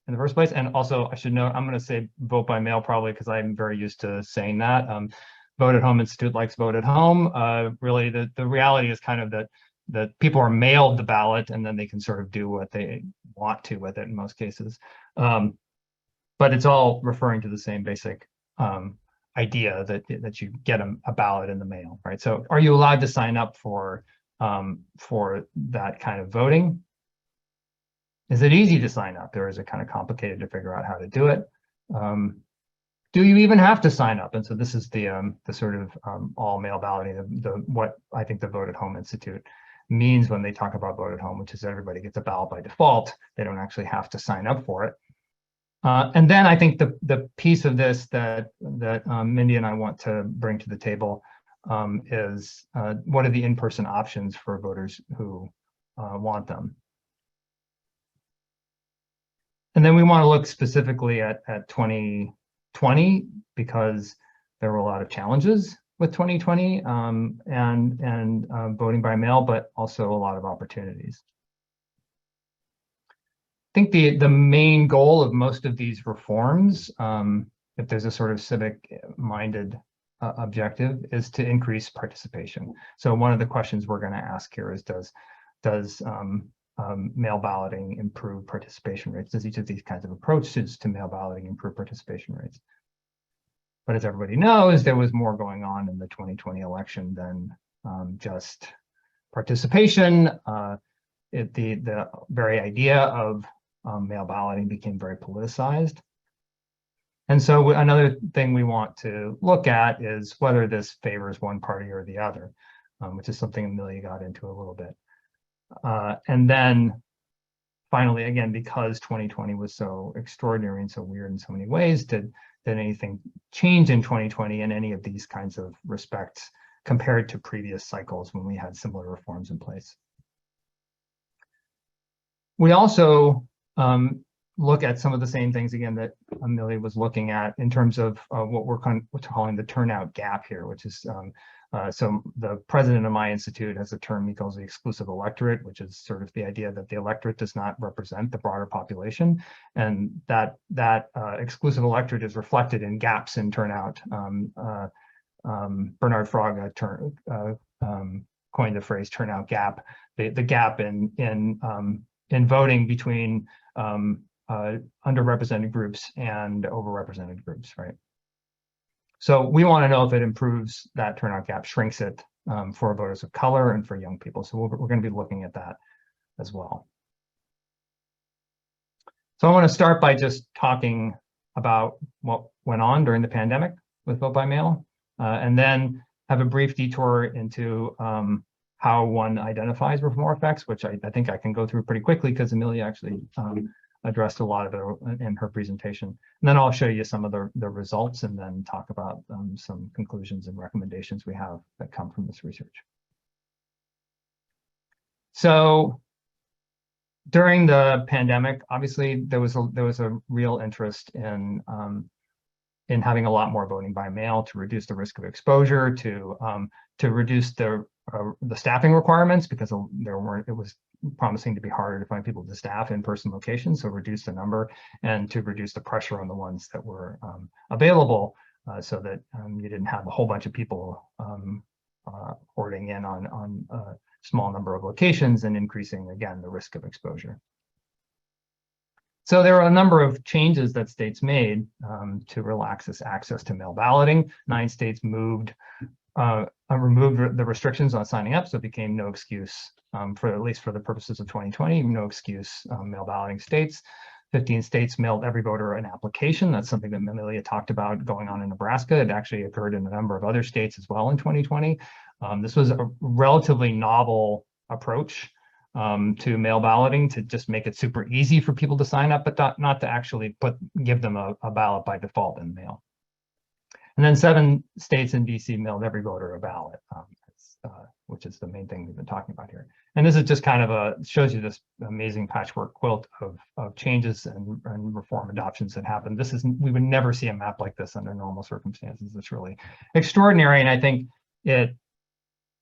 in the first place? And also, I should note, I'm going to say vote by mail probably because I'm very used to saying that. Vote at Home Institute likes vote at home. Really, the reality is kind of that people are mailed the ballot, and then they can sort of do what they want to with it in most cases. But it's all referring to the same basic idea that you get a ballot in the mail, right? So are you allowed to sign up for that kind of voting? Is it easy to sign up, or is it kind of complicated to figure out how to do it? Do you even have to sign up? And so this is the sort of all mail balloting, what I think the Vote at Home Institute means when they talk about vote at home, which is everybody gets a ballot by default. They don't actually have to sign up for it. And then I think the piece of this that Mindy and I want to bring to the table is what are the in-person options for voters who want them. And then we want to look specifically at 2020, because there were a lot of challenges with 2020 and voting by mail, but also a lot of opportunities. I think the main goal of most of these reforms, if there's a sort of civic-minded objective, is to increase participation. So one of the questions we're going to ask here is, does mail balloting improve participation rates? Does each of these kinds of approaches to mail balloting improve participation rates? But as everybody knows, there was more going on in the 2020 election than just participation. The very idea of mail balloting became very politicized. And so another thing we want to look at is whether this favors one party or the other, which is something Amelia got into a little bit. And then finally, again, because 2020 was so extraordinary and so weird in so many ways, did anything change in 2020 in any of these kinds of respects compared to previous cycles when we had similar reforms in place? We also look at some of the same things again that Amelia was looking at in terms of what we're calling the turnout gap here, which is so the president of my institute has a term he calls the exclusive electorate, which is sort of the idea that the electorate does not represent the broader population, and that exclusive electorate is reflected in gaps in turnout. Bernard Fraga coined the phrase turnout gap, the gap in voting between underrepresented groups and overrepresented groups, right? So we want to know if it improves that turnout gap, shrinks it for voters of color and for young people. So we're going to be looking at that as well. So I want to start by just talking about what went on during the pandemic with vote by mail, and then have a brief detour into how one identifies reform effects, which I think I can go through pretty quickly because Amelia actually addressed a lot of it in her presentation. And then I'll show you some of the results and then talk about some conclusions and recommendations we have that come from this research. So during the pandemic, obviously there was a real interest in having a lot more voting by mail to reduce the risk of exposure, to reduce the staffing requirements, because it was promising to be harder to find people to staff in-person locations, so reduce the number, and to reduce the pressure on the ones that were available, so that you didn't have a whole bunch of people hoarding in on a small number of locations and increasing, again, the risk of exposure. So there are a number of changes that states made to relax this access to mail balloting. 9 states removed the restrictions on signing up, so it became no excuse, at least for the purposes of 2020, no excuse mail balloting states. 15 states mailed every voter an application. That's something that Amelia talked about going on in Nebraska. It actually occurred in a number of other states as well in 2020. This was a relatively novel approach to mail balloting, to just make it super easy for people to sign up, but not to actually give them a ballot by default in the mail. And then 7 states in DC mailed every voter a ballot, which is the main thing we've been talking about here. And this is just kind of shows you this amazing patchwork quilt of changes and reform adoptions that happened. We would never see a map like this under normal circumstances. It's really extraordinary. And I think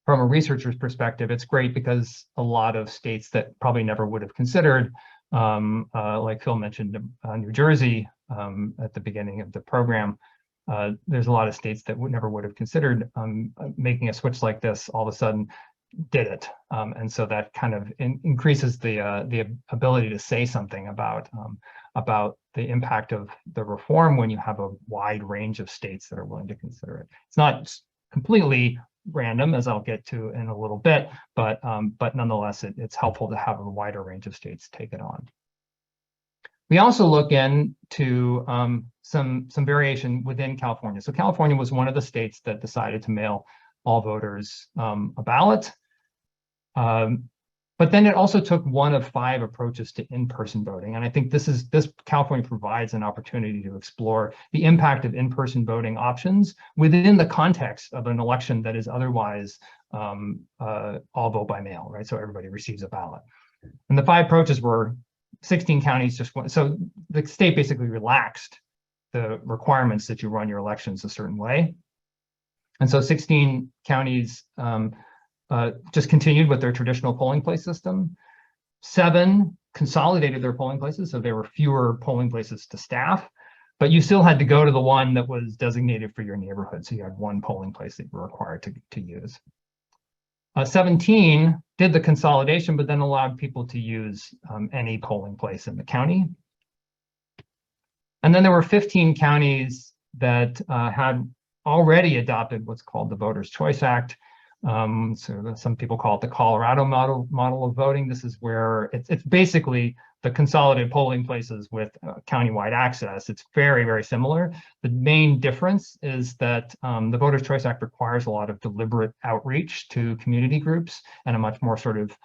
from a researcher's perspective, it's great because a lot of states that probably never would have considered, like Phil mentioned, New Jersey at the beginning of the program, there's a lot of states that never would have considered making a switch like this, all of a sudden did it. And so that kind of increases the ability to say something about the impact of the reform when you have a wide range of states that are willing to consider it. It's not completely random, as I'll get to in a little bit, but nonetheless, it's helpful to have a wider range of states take it on. We also look into some variation within California. So California was one of the states that decided to mail all voters a ballot. But then it also took one of 5 approaches to in-person voting. And I think this California provides an opportunity to explore the impact of in-person voting options within the context of an election that is otherwise all vote by mail, right? So everybody receives a ballot. And the 5 approaches were 16 counties so the state basically relaxed the requirements that you run your elections a certain way. And so 16 counties just continued with their traditional polling place system. 7 consolidated their polling places, so there were fewer polling places to staff, but you still had to go to the one that was designated for your neighborhood. So you had one polling place that you were required to use. 17 did the consolidation, but then allowed people to use any polling place in the county. And then there were 15 counties that had already adopted what's called the Voters' Choice Act, So some people call it the Colorado model of voting. This is where it's basically the consolidated polling places with countywide access. It's very, very similar. The main difference is that the Voters' Choice Act requires a lot of deliberate outreach to community groups and a much more sort of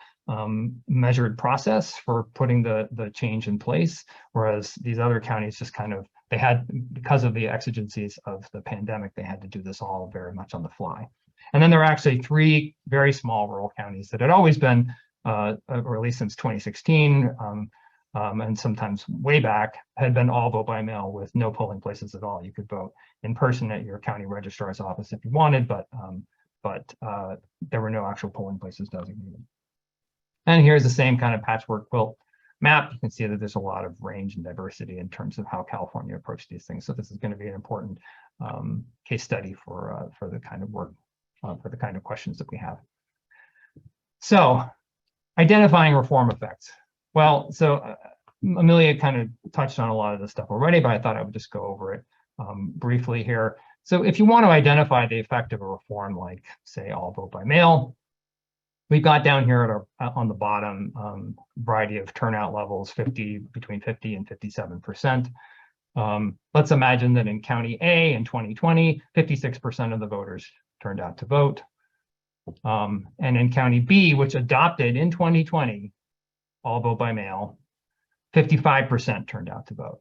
measured process for putting the change in place, whereas these other counties just kind of, they had, because of the exigencies of the pandemic, they had to do this all very much on the fly. And then there are actually 3 very small rural counties that had always been, or at least since 2016, and sometimes way back, had been all vote by mail with no polling places at all. You could vote in person at your county registrar's office if you wanted, but there were no actual polling places designated. And here's the same kind of patchwork quilt map. You can see that there's a lot of range and diversity in terms of how California approached these things. So this is going to be an important case study for the kind of work, for the kind of questions that we have. So identifying reform effects. Well, so Amelia kind of touched on a lot of this stuff already, but I thought I would just go over it briefly here. So if you want to identify the effect of a reform, like say all vote by mail, we've got down here at our, on the bottom, variety of turnout levels, between 50 and 57%. Let's imagine that in County A in 2020, 56% of the voters turned out to vote. And in County B, which adopted in 2020, all vote by mail, 55% turned out to vote.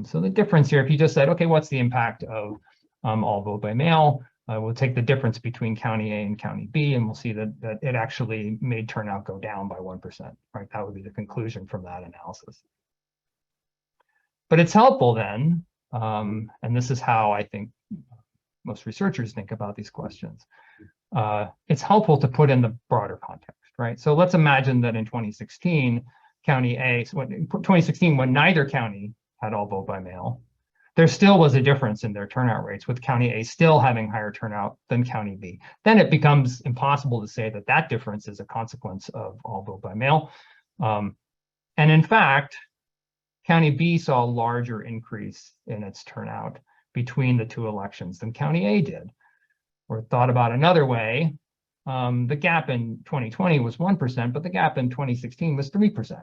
So the difference here, if you just said, okay, what's the impact of all vote by mail? We'll take the difference between County A and County B, and we'll see that it actually made turnout go down by 1%, right? That would be the conclusion from that analysis. But it's helpful then, and this is how I think most researchers think about these questions. It's helpful to put in the broader context, right? So let's imagine that in 2016, County A, 2016, when neither county had all vote by mail, there still was a difference in their turnout rates, with County A still having higher turnout than County B. Then it becomes impossible to say that that difference is a consequence of all vote by mail. And in fact, County B saw a larger increase in its turnout between the 2 elections than County A did. Or thought about another way, the gap in 2020 was 1%, but the gap in 2016 was 3%.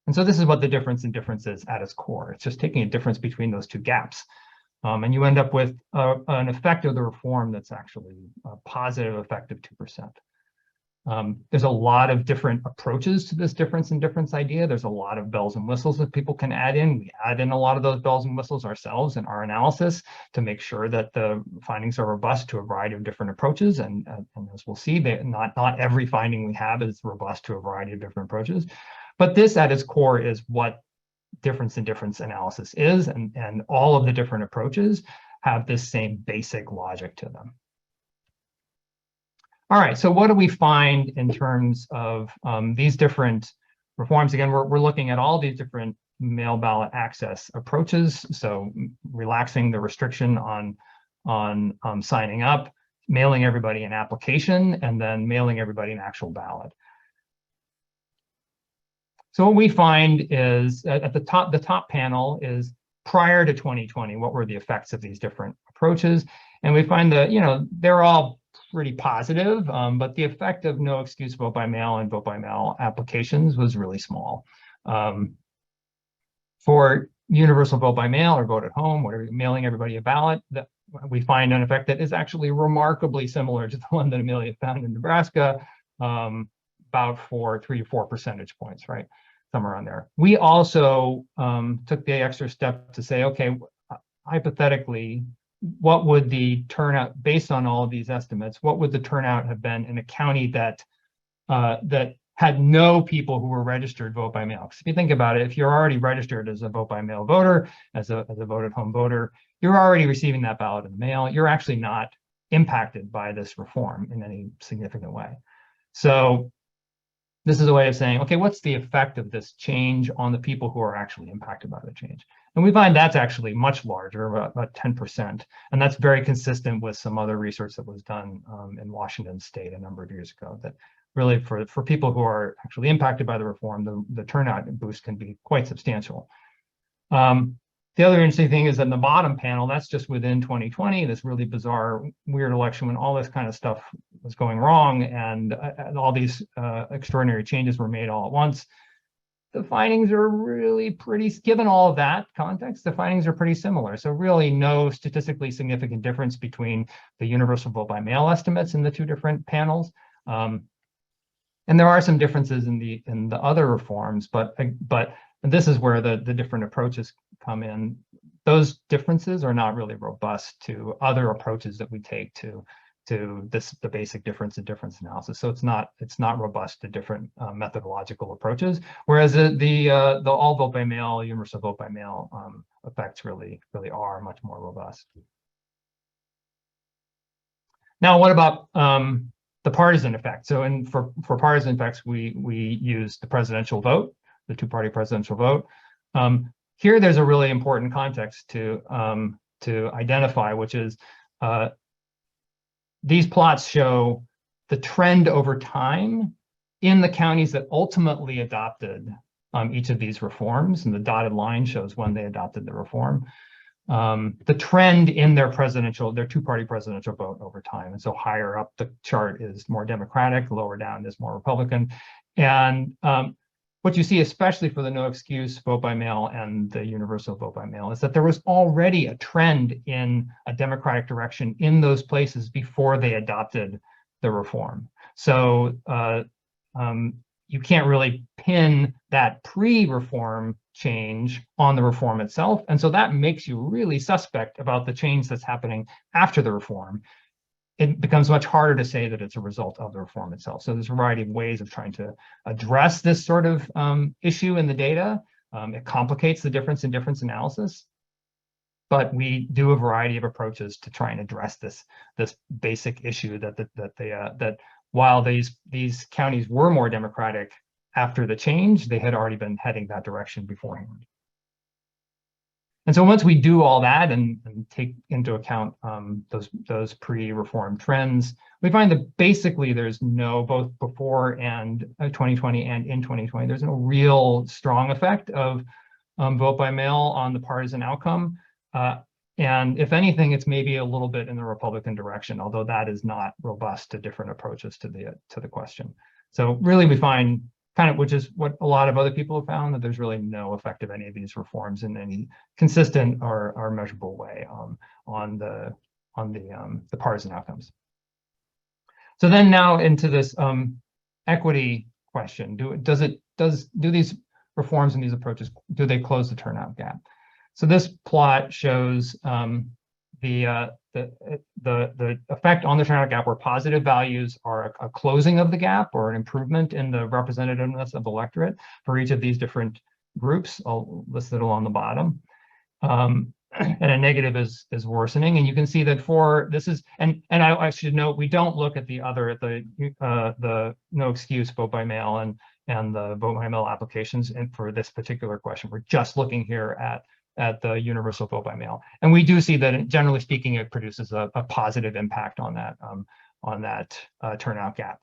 And so this is what the difference in difference is at its core. It's just taking a difference between those 2 gaps. And you end up with an effect of the reform that's actually a positive effect of 2%. There's a lot of different approaches to this difference in difference idea. There's a lot of bells and whistles that people can add in. We add in a lot of those bells and whistles ourselves in our analysis to make sure that the findings are robust to a variety of different approaches. And as we'll see, not every finding we have is robust to a variety of different approaches. But this at its core is what difference in difference analysis is. And all of the different approaches have this same basic logic to them. All right, so what do we find in terms of these different reforms? Again, we're looking at all these different mail ballot access approaches. So relaxing the restriction on signing up, mailing everybody an application, and then mailing everybody an actual ballot. So what we find is at the top panel is prior to 2020, what were the effects of these different approaches? And we find that, they're all pretty positive, but the effect of no excuse vote by mail and vote by mail applications was really small. For universal vote by mail or vote at home, whatever, mailing everybody a ballot, that we find an effect that is actually remarkably similar to the one that Amelia found in Nebraska, about 3 to 4 percentage points, right? Somewhere around there. We also took the extra step to say, okay, hypothetically, what would the turnout, based on all of these estimates, what would the turnout have been in a county that had no people who were registered vote by mail? Because if you think about it, if you're already registered as a vote by mail voter, as a vote at home voter, you're already receiving that ballot in the mail. You're actually not impacted by this reform in any significant way. So this is a way of saying, okay, what's the effect of this change on the people who are actually impacted by the change? And we find that's actually much larger, about 10%. And that's very consistent with some other research that was done in Washington State a number of years ago, that really for people who are actually impacted by the reform, the turnout boost can be quite substantial. The other interesting thing is in the bottom panel, that's just within 2020, this really bizarre, weird election when all this kind of stuff was going wrong and all these extraordinary changes were made all at once. The findings are really pretty, given all of that context, the findings are pretty similar. So really no statistically significant difference between the universal vote by mail estimates in the two different panels. And there are some differences in the other reforms, but this is where the different approaches come in. Those differences are not really robust to other approaches that we take to the basic difference in difference analysis. So it's not robust to different methodological approaches. Whereas the all vote by mail, universal vote by mail effects really are much more robust. Now, what about the partisan effect? So for partisan effects, we use the presidential vote, the two-party presidential vote. Here, there's a really important context to identify, which is these plots show the trend over time in the counties that ultimately adopted each of these reforms, and the dotted line shows when they adopted the reform. The trend in their two-party presidential vote over time. And so higher up the chart is more Democratic, lower down is more Republican. And what you see, especially for the no excuse vote by mail and the universal vote by mail, is that there was already a trend in a Democratic direction in those places before they adopted the reform. So you can't really pin that pre-reform change on the reform itself. And so that makes you really suspect about the change that's happening after the reform. It becomes much harder to say that it's a result of the reform itself. So there's a variety of ways of trying to address this sort of issue in the data. It complicates the difference in difference analysis, but we do a variety of approaches to try and address this basic issue that while these counties were more Democratic after the change, they had already been heading that direction beforehand. And so once we do all that and take into account those pre-reform trends, we find that basically there's both before and 2020 and in 2020, there's no real strong effect of vote by mail on the partisan outcome. And if anything, it's maybe a little bit in the Republican direction, although that is not robust to different approaches to the question. So really we find which is what a lot of other people have found, that there's really no effect of any of these reforms in any consistent or measurable way on the partisan outcomes. So then now into this equity question: do these reforms and these approaches, do they close the turnout gap? So this plot shows the effect on the turnout gap, where positive values are a closing of the gap or an improvement in the representativeness of the electorate for each of these different groups. I'll list it along the bottom. And a negative is worsening. And you can see that for this is, and I should note, we don't look at the no excuse vote by mail and the vote by mail applications. And for this particular question, we're just looking here at the universal vote by mail. And we do see that, generally speaking, it produces a positive impact on that turnout gap.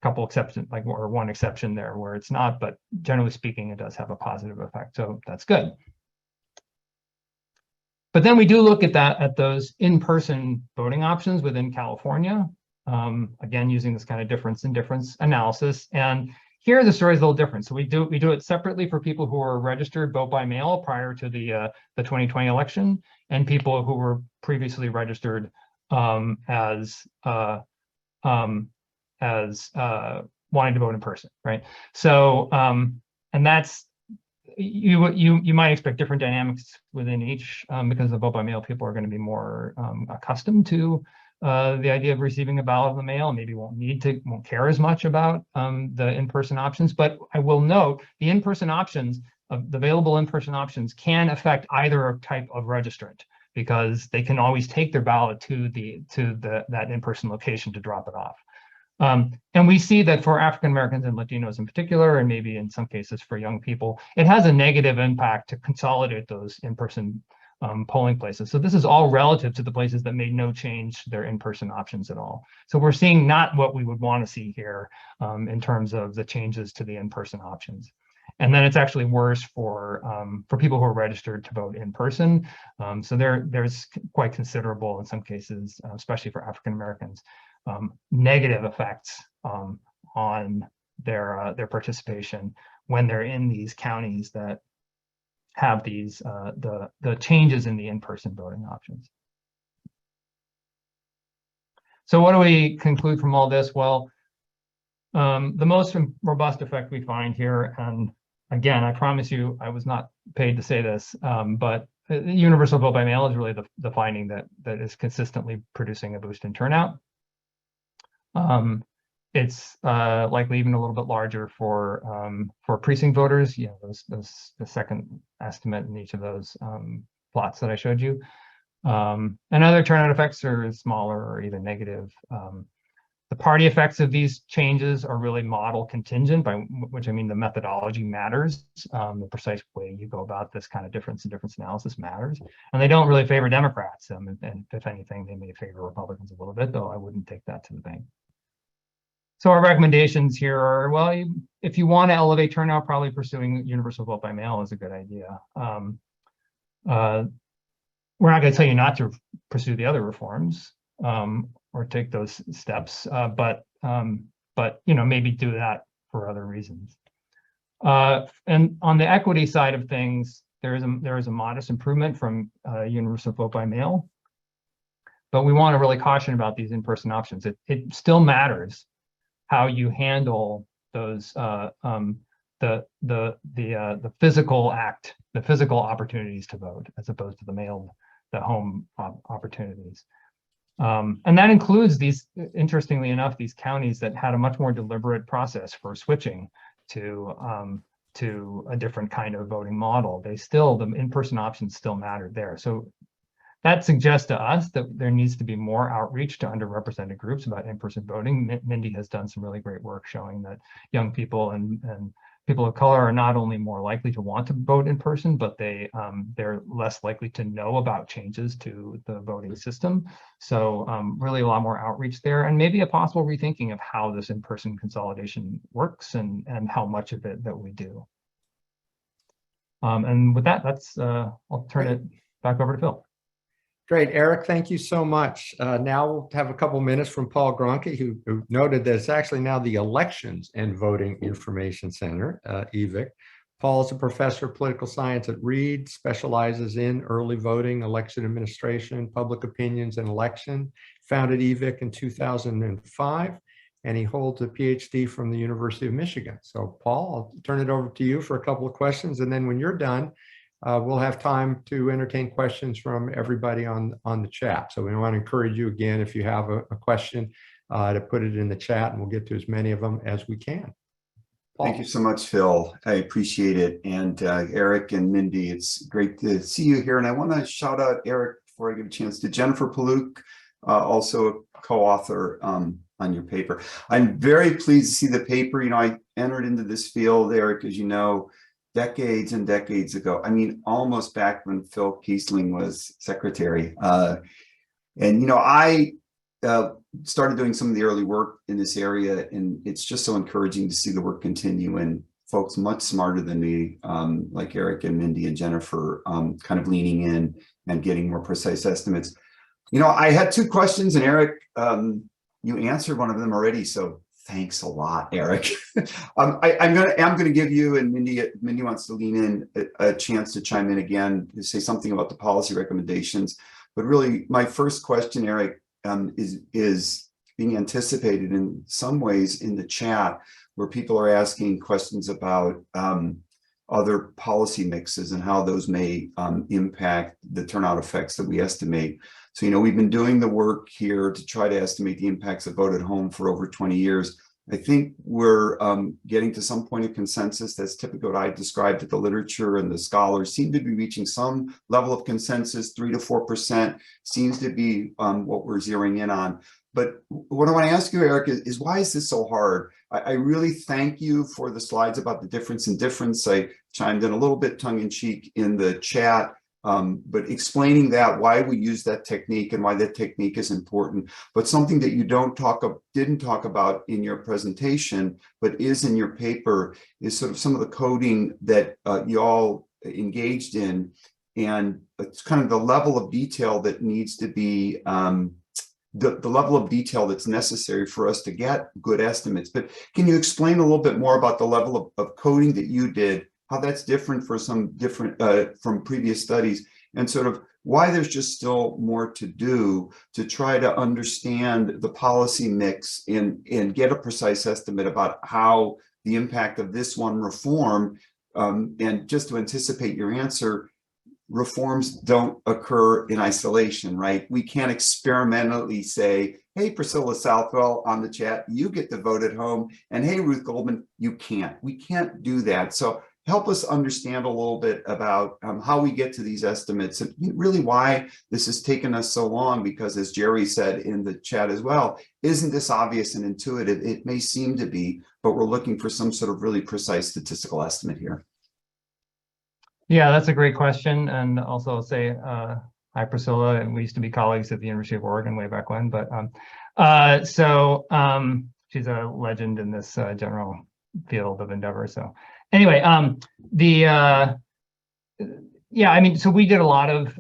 Couple exceptions, or one exception there where it's not, but generally speaking, it does have a positive effect. So that's good. But then we do look at those in-person voting options within California, again, using this kind of difference in difference analysis. And here, the story is a little different. So we do it separately for people who were registered vote by mail prior to the 2020 election, and people who were previously registered as wanting to vote in person, right? So and that's you might expect different dynamics within each because the vote by mail people are going to be more accustomed to the idea of receiving a ballot in the mail, and maybe won't care as much about the in-person options. But I will note the in-person options, the available in-person options, can affect either type of registrant, because they can always take their ballot to that in-person location to drop it off. And we see that for African Americans and Latinos in particular, and maybe in some cases for young people, it has a negative impact to consolidate those in-person polling places. So this is all relative to the places that made no change to their in-person options at all. So we're seeing not what we would want to see here in terms of the changes to the in-person options. And then it's actually worse for people who are registered to vote in person. So there's quite considerable, in some cases, especially for African Americans, negative effects on their participation when they're in these counties that have these the changes in the in-person voting options. So what do we conclude from all this? Well, the most robust effect we find here, and again, I promise you, I was not paid to say this, but universal vote by mail is really the finding that is consistently producing a boost in turnout. It's likely even a little bit larger for precinct voters. You know, the second estimate in each of those plots that I showed you. And other turnout effects are smaller or even negative. The party effects of these changes are really model contingent, by which I mean the methodology matters. The precise way you go about this kind of difference analysis matters. And they don't really favor Democrats. And if anything, they may favor Republicans a little bit, though I wouldn't take that to the bank. So our recommendations here are, well, if you want to elevate turnout, probably pursuing universal vote by mail is a good idea. We're not going to tell you not to pursue the other reforms or take those steps, but you know, maybe do that for other reasons. And on the equity side of things, there is a modest improvement from universal vote by mail, but we want to really caution about these in-person options. It still matters how you handle those the physical act, the physical opportunities to vote, as opposed to the home opportunities. And that includes these, interestingly enough, these counties that had a much more deliberate process for switching to a different kind of voting model. The in-person options still mattered there. So that suggests to us that there needs to be more outreach to underrepresented groups about in-person voting. Mindy has done some really great work showing that young people and people of color are not only more likely to want to vote in person, but they're less likely to know about changes to the voting system. So really a lot more outreach there, and maybe a possible rethinking of how this in-person consolidation works and how much of it that we do. And with that, I'll turn it back over to Phil. Great, Eric, thank you so much. Now we'll have a couple minutes from Paul Gronke, who noted that it's actually now the Elections and Voting Information Center, EVIC. Paul is a professor of political science at Reed, specializes in early voting, election administration, public opinions, and election. Founded EVIC in 2005, and he holds a PhD from the University of Michigan. So Paul, I'll turn it over to you for a couple of questions, and then when you're done, we'll have time to entertain questions from everybody on the chat. So we want to encourage you again, if you have a question, to put it in the chat, and we'll get to as many of them as we can. Paul. Thank you so much, Phil. I appreciate it. And Eric and Mindy, it's great to see you here. And I want to shout out Eric before I get a chance to Jennifer Paluch, also a co-author on your paper. I'm very pleased to see the paper. You know, I entered into this field, Eric, as you know, decades and decades ago. I mean, almost back when Phil Keisling was secretary. And, you know, I started doing some of the early work in this area, and it's just so encouraging to see the work continue, and folks much smarter than me, like Eric and Mindy and Jennifer, kind of leaning in and getting more precise estimates. You know, I had two questions, and Eric, you answered one of them already, so thanks a lot, Eric. I'm gonna give you, and Mindy wants to lean in, a chance to chime in again to say something about the policy recommendations. But really, my first question, Eric, is being anticipated in some ways in the chat, where people are asking questions about other policy mixes and how those may impact the turnout effects that we estimate. So, you know, we've been doing the work here to try to estimate the impacts of vote at home for over 20 years. I think we're getting to some point of consensus. That's typically what I described, that the literature and the scholars seem to be reaching some level of consensus. 3 to 4% seems to be what we're zeroing in on. But what I want to ask you, Eric, is why is this so hard? I really thank you for the slides about the difference in difference. I chimed in a little bit tongue-in-cheek in the chat. But explaining that, why we use that technique and why that technique is important. But something that you didn't talk about in your presentation, but is in your paper, is sort of some of the coding that you all engaged in, and it's kind of the level of detail that needs to be the level of detail that's necessary for us to get good estimates. But can you explain a little bit more about the level of coding that you did, how that's different for some different from previous studies, and sort of why there's just still more to do to try to understand the policy mix and get a precise estimate about how the impact of this one reform, and just to anticipate your answer, reforms don't occur in isolation, right? We can't experimentally say, hey, Priscilla Southwell on the chat, you get to vote at home, and hey, Ruth Goldman, you can't. We can't do that. So help us understand a little bit about how we get to these estimates and really why this has taken us so long, because as Jerry said in the chat as well, isn't this obvious and intuitive? It may seem to be, but we're looking for some sort of really precise statistical estimate here. Yeah, that's a great question. And also I'll say, hi, Priscilla, and we used to be colleagues at the University of Oregon way back when, but she's a legend in this general field of endeavor. So anyway, yeah, I mean, so we did a lot of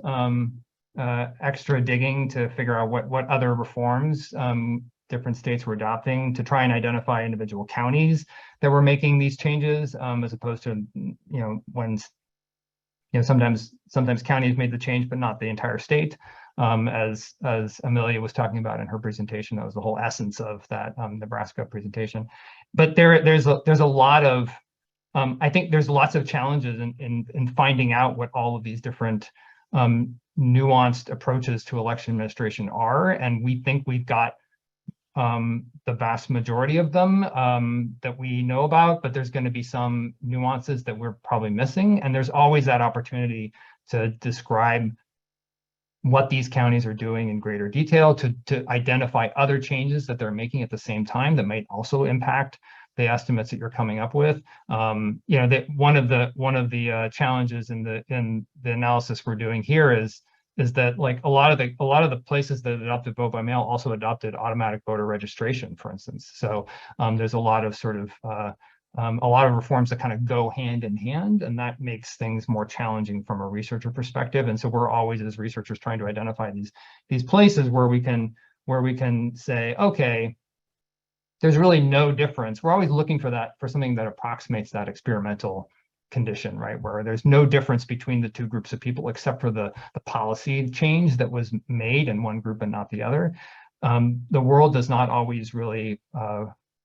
extra digging to figure out what other reforms different states were adopting to try and identify individual counties that were making these changes, as opposed to, when sometimes counties made the change, but not the entire state. As Amelia was talking about in her presentation, that was the whole essence of that Nebraska presentation. But there's a lot of, I think there's lots of challenges in finding out what all of these different nuanced approaches to election administration are, and we think we've got the vast majority of them that we know about, but there's going to be some nuances that we're probably missing. And there's always that opportunity to describe what these counties are doing in greater detail, to identify other changes that they're making at the same time that might also impact the estimates that you're coming up with. That one of the challenges in the analysis we're doing here is that, like, a lot of the places that adopted vote by mail also adopted automatic voter registration, for instance. So there's a lot of sort of a lot of reforms that kind of go hand in hand, and that makes things more challenging from a researcher perspective. And so we're always, as researchers, trying to identify these places where we can say, okay, there's really no difference. We're always looking for something that approximates that experimental condition, right, where there's no difference between the two groups of people except for the policy change that was made in one group and not the other. The world does not always really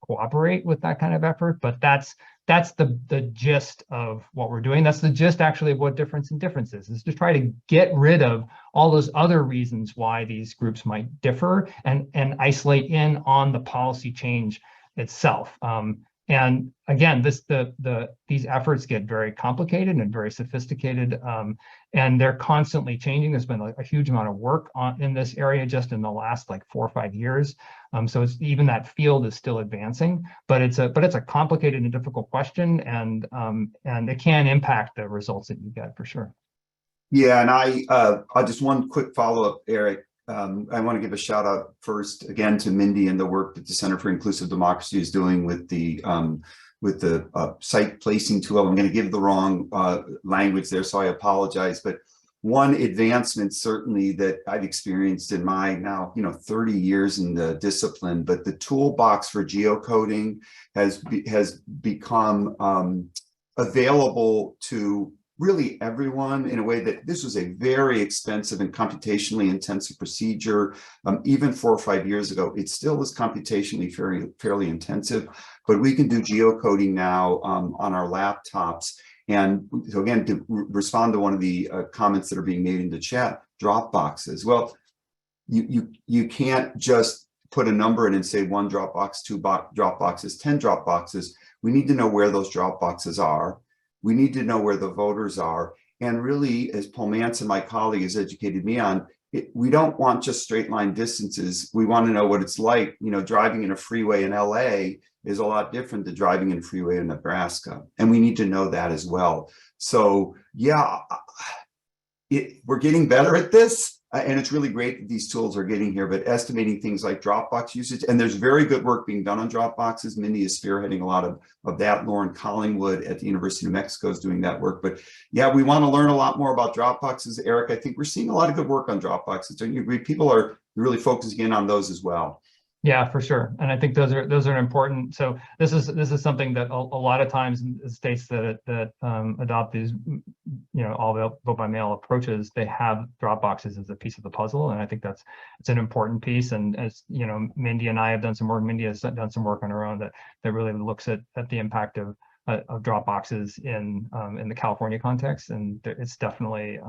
cooperate with that kind of effort, but that's the gist of what we're doing. That's the gist, actually, of what difference in difference is to try to get rid of all those other reasons why these groups might differ and isolate in on the policy change itself. And again, these efforts get very complicated and very sophisticated, and they're constantly changing. There's been a huge amount of work in this area just in the last 4 or 5 years. So even that field is still advancing, but it's a complicated and difficult question, and it can impact the results that you get for sure. Yeah, and I just one quick follow-up, Eric. I want to give a shout out first again to Mindy and the work that the Center for Inclusive Democracy is doing with the site placing tool. I'm going to give the wrong language there, so I apologize. But one advancement certainly that I've experienced in my now 30 years in the discipline, but the toolbox for geocoding has become available to really everyone in a way that this was a very expensive and computationally intensive procedure. Even 4 or 5 years ago, it still is computationally fairly intensive, but we can do geocoding now on our laptops. And so again, to respond to one of the comments that are being made in the chat, drop boxes. Well, you can't just put a number in and say 1 drop box, 2 drop boxes, 10 drop boxes. We need to know where those drop boxes are. We need to know where the voters are. And really, as Paul Manson, my colleague, has educated me on, we don't want just straight line distances. We want to know what it's like. Driving in a freeway in LA is a lot different than driving in a freeway in Nebraska. And we need to know that as well. So yeah, we're getting better at this. And it's really great that these tools are getting here, but estimating things like Dropbox usage, and there's very good work being done on Dropboxes. Mindy is spearheading a lot of that. Lauren Collingwood at the University of Mexico is doing that work. But yeah, we want to learn a lot more about Dropboxes. Eric, I think we're seeing a lot of good work on Dropboxes. Don't you agree? People are really focusing in on those as well. Yeah, for sure. And I think those are important. So this is something that a lot of times in states that adopt these, all the vote by mail approaches, they have Dropboxes as a piece of the puzzle. And I think it's an important piece. And as Mindy and I have done some work. Mindy has done some work on her own that really looks at the impact of Dropboxes in the California context, and it's definitely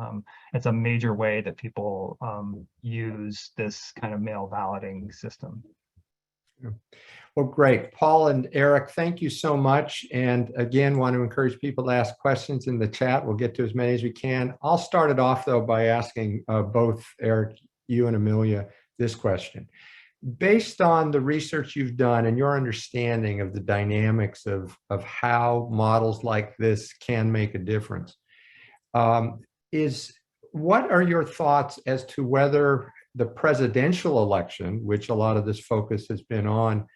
it's a major way that people use this kind of mail balloting system. Well, great. Paul and Eric, thank you so much. And again, want to encourage people to ask questions in the chat. We'll get to as many as we can. I'll start it off, though, by asking both Eric, you and Amelia, this question. Based on the research you've done and your understanding of the dynamics of how models like this can make a difference, what are your thoughts as to whether the presidential election, which a lot of this focus has been on,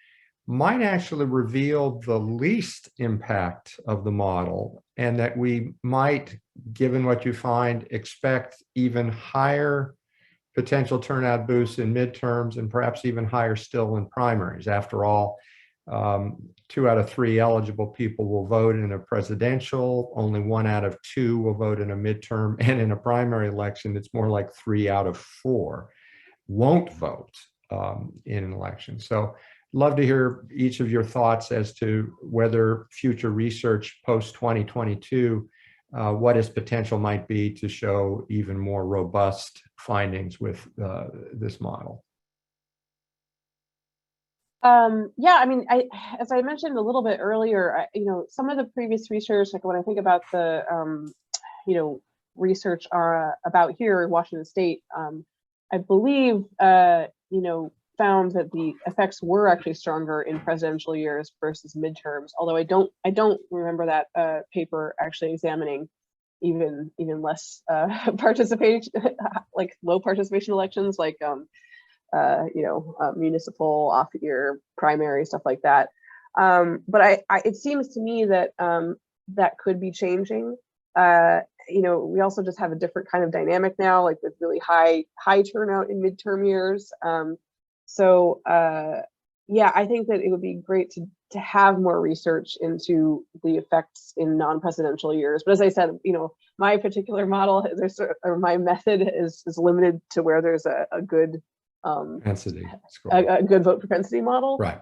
might actually reveal the least impact of the model, and that we might, given what you find, expect even higher potential turnout boosts in midterms and perhaps even higher still in primaries? After all, 2 out of 3 eligible people will vote in a presidential, only 1 out of 2 will vote in a midterm, and in a primary election, it's more like 3 out of 4 won't vote in an election. So love to hear each of your thoughts as to whether future research post 2022, what its potential might be to show even more robust findings with this model. Yeah, I mean, as I mentioned a little bit earlier, some of the previous research, like when I think about the, research about here in Washington State, I believe, found that the effects were actually stronger in presidential years versus midterms. Although I don't remember that paper actually examining even less participation, like low participation elections, like municipal off-year primary stuff like that. But it seems to me that that could be changing. We also just have a different kind of dynamic now, like with really high turnout in midterm years. Yeah, I think that it would be great to have more research into the effects in non-presidential years. But as I said, my particular model, or my method is limited to where there's a good propensity a good vote propensity model. Right.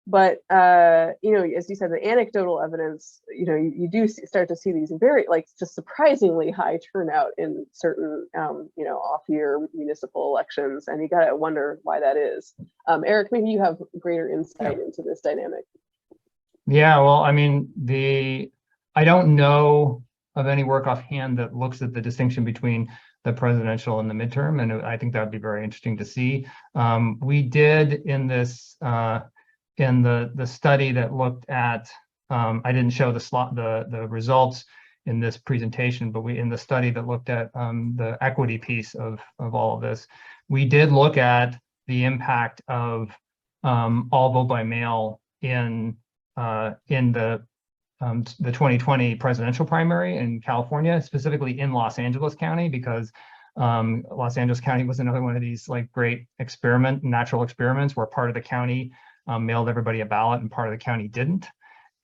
But as you said, the anecdotal evidence, you do start to see these very, just surprisingly high turnout in certain, off-year municipal elections, and you got to wonder why that is. Eric, maybe you have greater insight into this dynamic. Yeah, well, I mean, I don't know of any work offhand that looks at the distinction between the presidential and the midterm, and I think that would be very interesting to see. We did in this. In the study that looked at, I didn't show the results in this presentation, but in the study that looked at the equity piece of all of this, we did look at the impact of all vote by mail in the 2020 presidential primary in California, specifically in Los Angeles County, because Los Angeles County was another one of these great natural experiments where part of the county mailed everybody a ballot and part of the county didn't.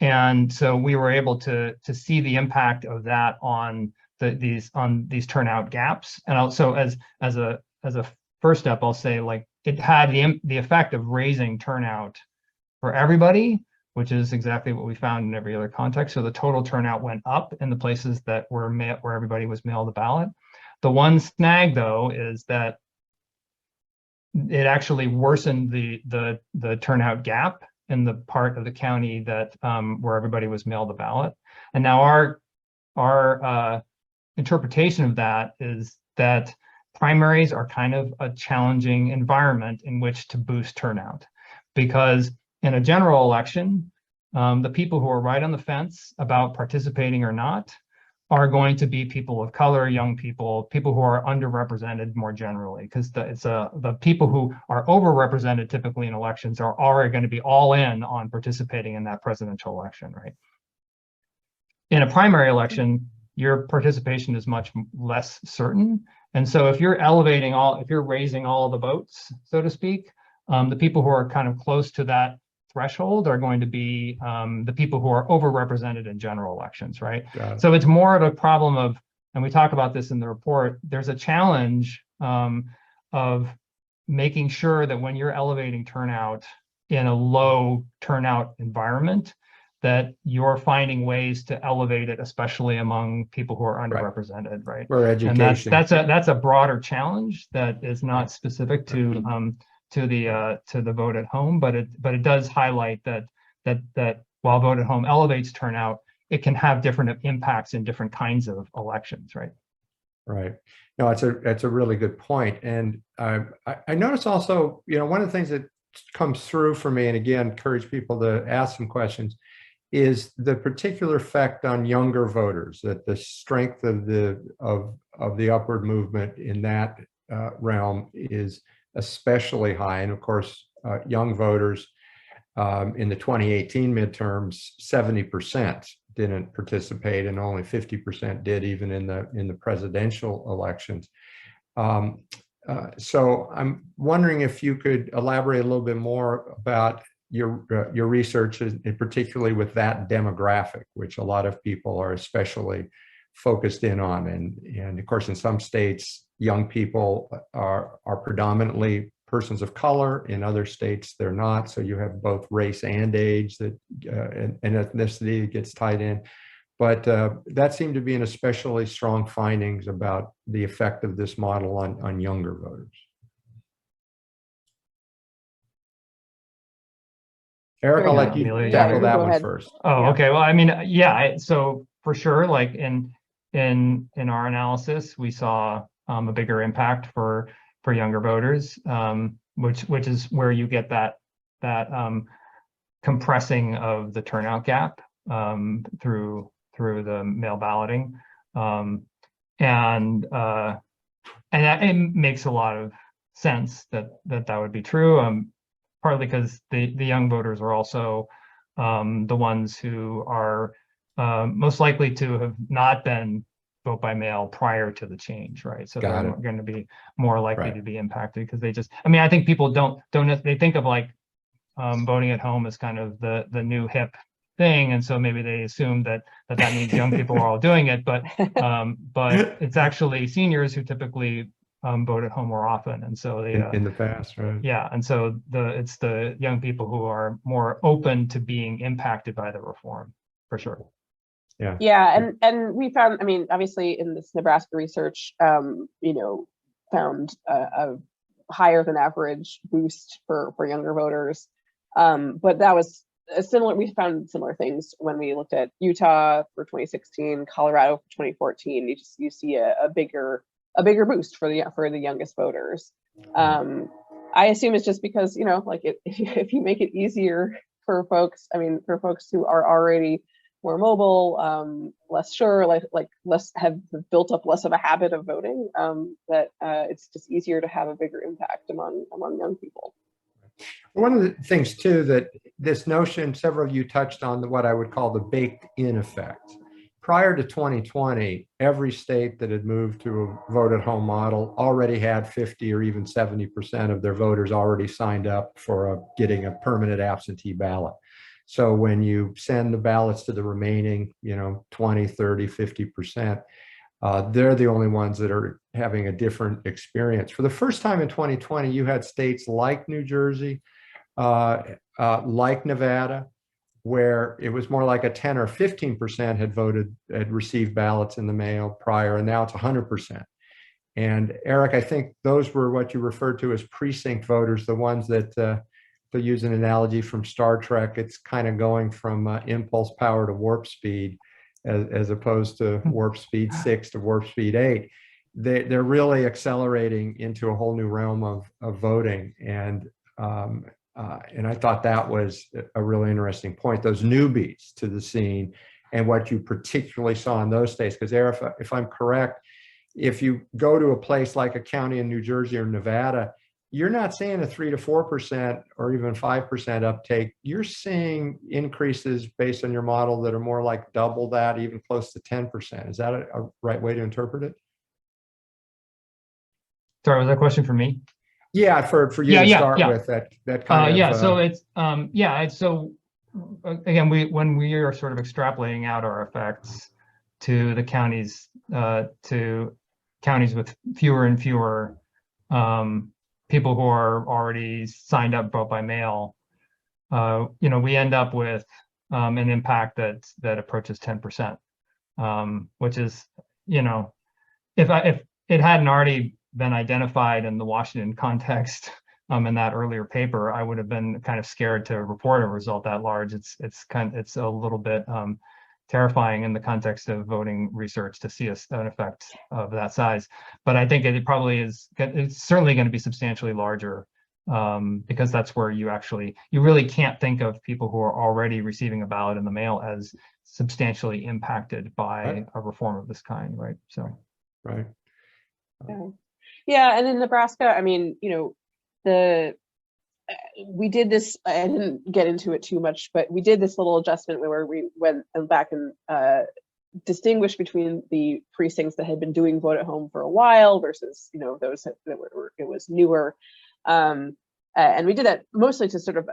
And so we were able to see the impact of that on these turnout gaps. And also as a first step, I'll say it had the effect of raising turnout for everybody, which is exactly what we found in every other context. So the total turnout went up in the places that where everybody was mailed a ballot. The one snag, though, is that it actually worsened the turnout gap in the part of the county that where everybody was mailed a ballot. And now our interpretation of that is that primaries are kind of a challenging environment in which to boost turnout, because in a general election, the people who are right on the fence about participating or not are going to be people of color, young people, people who are underrepresented more generally, because the people who are overrepresented typically in elections are already going to be all in on participating in that presidential election, right? In a primary election, your participation is much less certain. And so if you're if you're raising all the votes, so to speak, the people who are kind of close to that threshold are going to be the people who are overrepresented in general elections, right? So it's more of a problem of, and we talk about this in the report, there's a challenge of making sure that when you're elevating turnout in a low turnout environment, that you're finding ways to elevate it, especially among people who are underrepresented, right? Or education. And that's a broader challenge that is not specific to the vote at home, but it does highlight that while vote at home elevates turnout, it can have different impacts in different kinds of elections, right? Right. No, it's a really good point. And I notice also, one of the things that comes through for me, and again, encourage people to ask some questions, is the particular effect on younger voters, that the strength of the upward movement in that realm is especially high. And of course, young voters in the 2018 midterms, 70% didn't participate, and only 50% did, even in the presidential elections. So I'm wondering if you could elaborate a little bit more about your research, and particularly with that demographic, which a lot of people are especially focused in on. And of course, in some states, young people are predominantly persons of color. In other states, they're not. So you have both race and age and ethnicity that gets tied in. But that seemed to be an especially strong findings about the effect of this model on younger voters. Eric, I'll let you tackle that one first. Oh, okay. Well, I mean, yeah. So for sure, like in our analysis, we saw a bigger impact for younger voters, which is where you get that compressing of the turnout gap through the mail balloting, and it makes a lot of sense that would be true. Partly because the young voters are also the ones who are most likely to have not been vote by mail prior to the change, right? So they're going to be more likely to be impacted because they just, I mean, I think people don't they think of like voting at home as kind of the new hip thing, and so maybe they assume that means young people are all doing it, but it's actually seniors who typically vote at home more often, and so they in the past, right? Yeah, and so it's the young people who are more open to being impacted by the reform, for sure. Yeah, and we found, I mean, obviously in this Nebraska research, found a higher than average boost for younger voters, but that was similar. We found similar things when we looked at Utah for 2016, Colorado for 2014. You see a bigger boost for the youngest voters. I assume it's just because, like if you make it easier for folks, I mean, for folks who are already more mobile, less sure, like less have built up less of a habit of voting, that it's just easier to have a bigger impact among young people. One of the things too, that this notion, several of you touched on what I would call the baked in effect. Prior to 2020, every state that had moved to a vote at home model already had 50 or even 70% of their voters already signed up for getting a permanent absentee ballot. So when you send the ballots to the remaining, 20, 30, 50%, they're the only ones that are having a different experience. For the first time in 2020, you had states like New Jersey, like Nevada, where it was more like a 10 or 15% had received ballots in the mail prior, and now it's 100%. And Eric, I think those were what you referred to as precinct voters, the ones that, to use an analogy from Star Trek, it's kind of going from impulse power to warp speed, as opposed to warp speed 6 to warp speed 8. They're really accelerating into a whole new realm of voting. And I thought that was a really interesting point. Those newbies to the scene and what you particularly saw in those states. Because there, if I'm correct, if you go to a place like a county in New Jersey or Nevada, you're not seeing a 3 to 4% or even 5% uptake. You're seeing increases based on your model that are more like double that, even close to 10%. Is that a right way to interpret it? Sorry, was that a question for me? Yeah, for you to start with that kind of. Yeah, so it's so again, when we are sort of extrapolating out our effects to the counties, to counties with fewer and fewer people who are already signed up vote by mail, we end up with an impact that approaches 10%, which is, if it hadn't already been identified in the Washington context in that earlier paper, I would have been kind of scared to report a result that large. It's a little bit terrifying in the context of voting research to see an effect of that size. But I think it probably is. It's certainly going to be substantially larger because that's where you really can't think of people who are already receiving a ballot in the mail as substantially impacted by a reform of this kind, right? So, right. Yeah, and in Nebraska, I mean, we did this, I didn't get into it too much, but we did this little adjustment where we went back and distinguished between the precincts that had been doing vote at home for a while versus, those that it was newer. And we did that mostly to sort of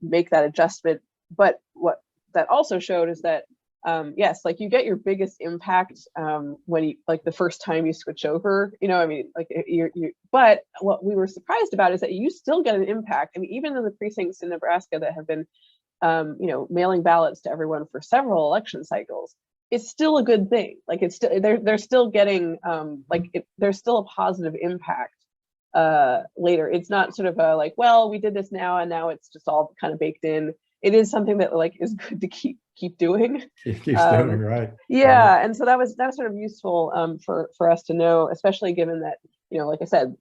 make that adjustment. But what that also showed is that, yes, like you get your biggest impact when you, like the first time you switch over, but what we were surprised about is that you still get an impact. I mean, even in the precincts in Nebraska that have been, mailing ballots to everyone for several election cycles, it's still a good thing. Like it's still, they're still getting, there's still a positive impact later. It's not sort of a like, well, we did this now and now it's just all kind of baked in. It is something that like is good to keep doing. It keeps doing, right. Yeah, and so that was sort of useful for us to know, especially given that, like I said,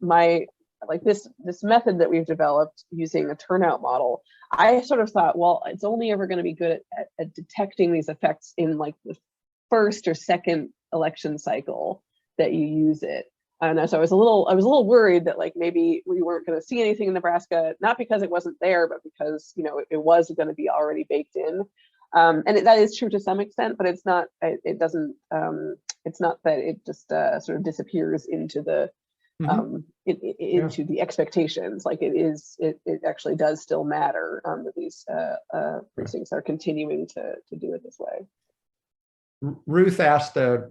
this method that we've developed using a turnout model, I sort of thought, well, it's only ever going to be good at detecting these effects in like the first or second election cycle that you use it. And so I was a little worried that like maybe we weren't going to see anything in Nebraska, not because it wasn't there, but because it was going to be already baked in. And that is true to some extent, but it's not. It doesn't. It's not that it just sort of disappears into the into the expectations. Like it is. It actually does still matter that these precincts are continuing to do it this way. Ruth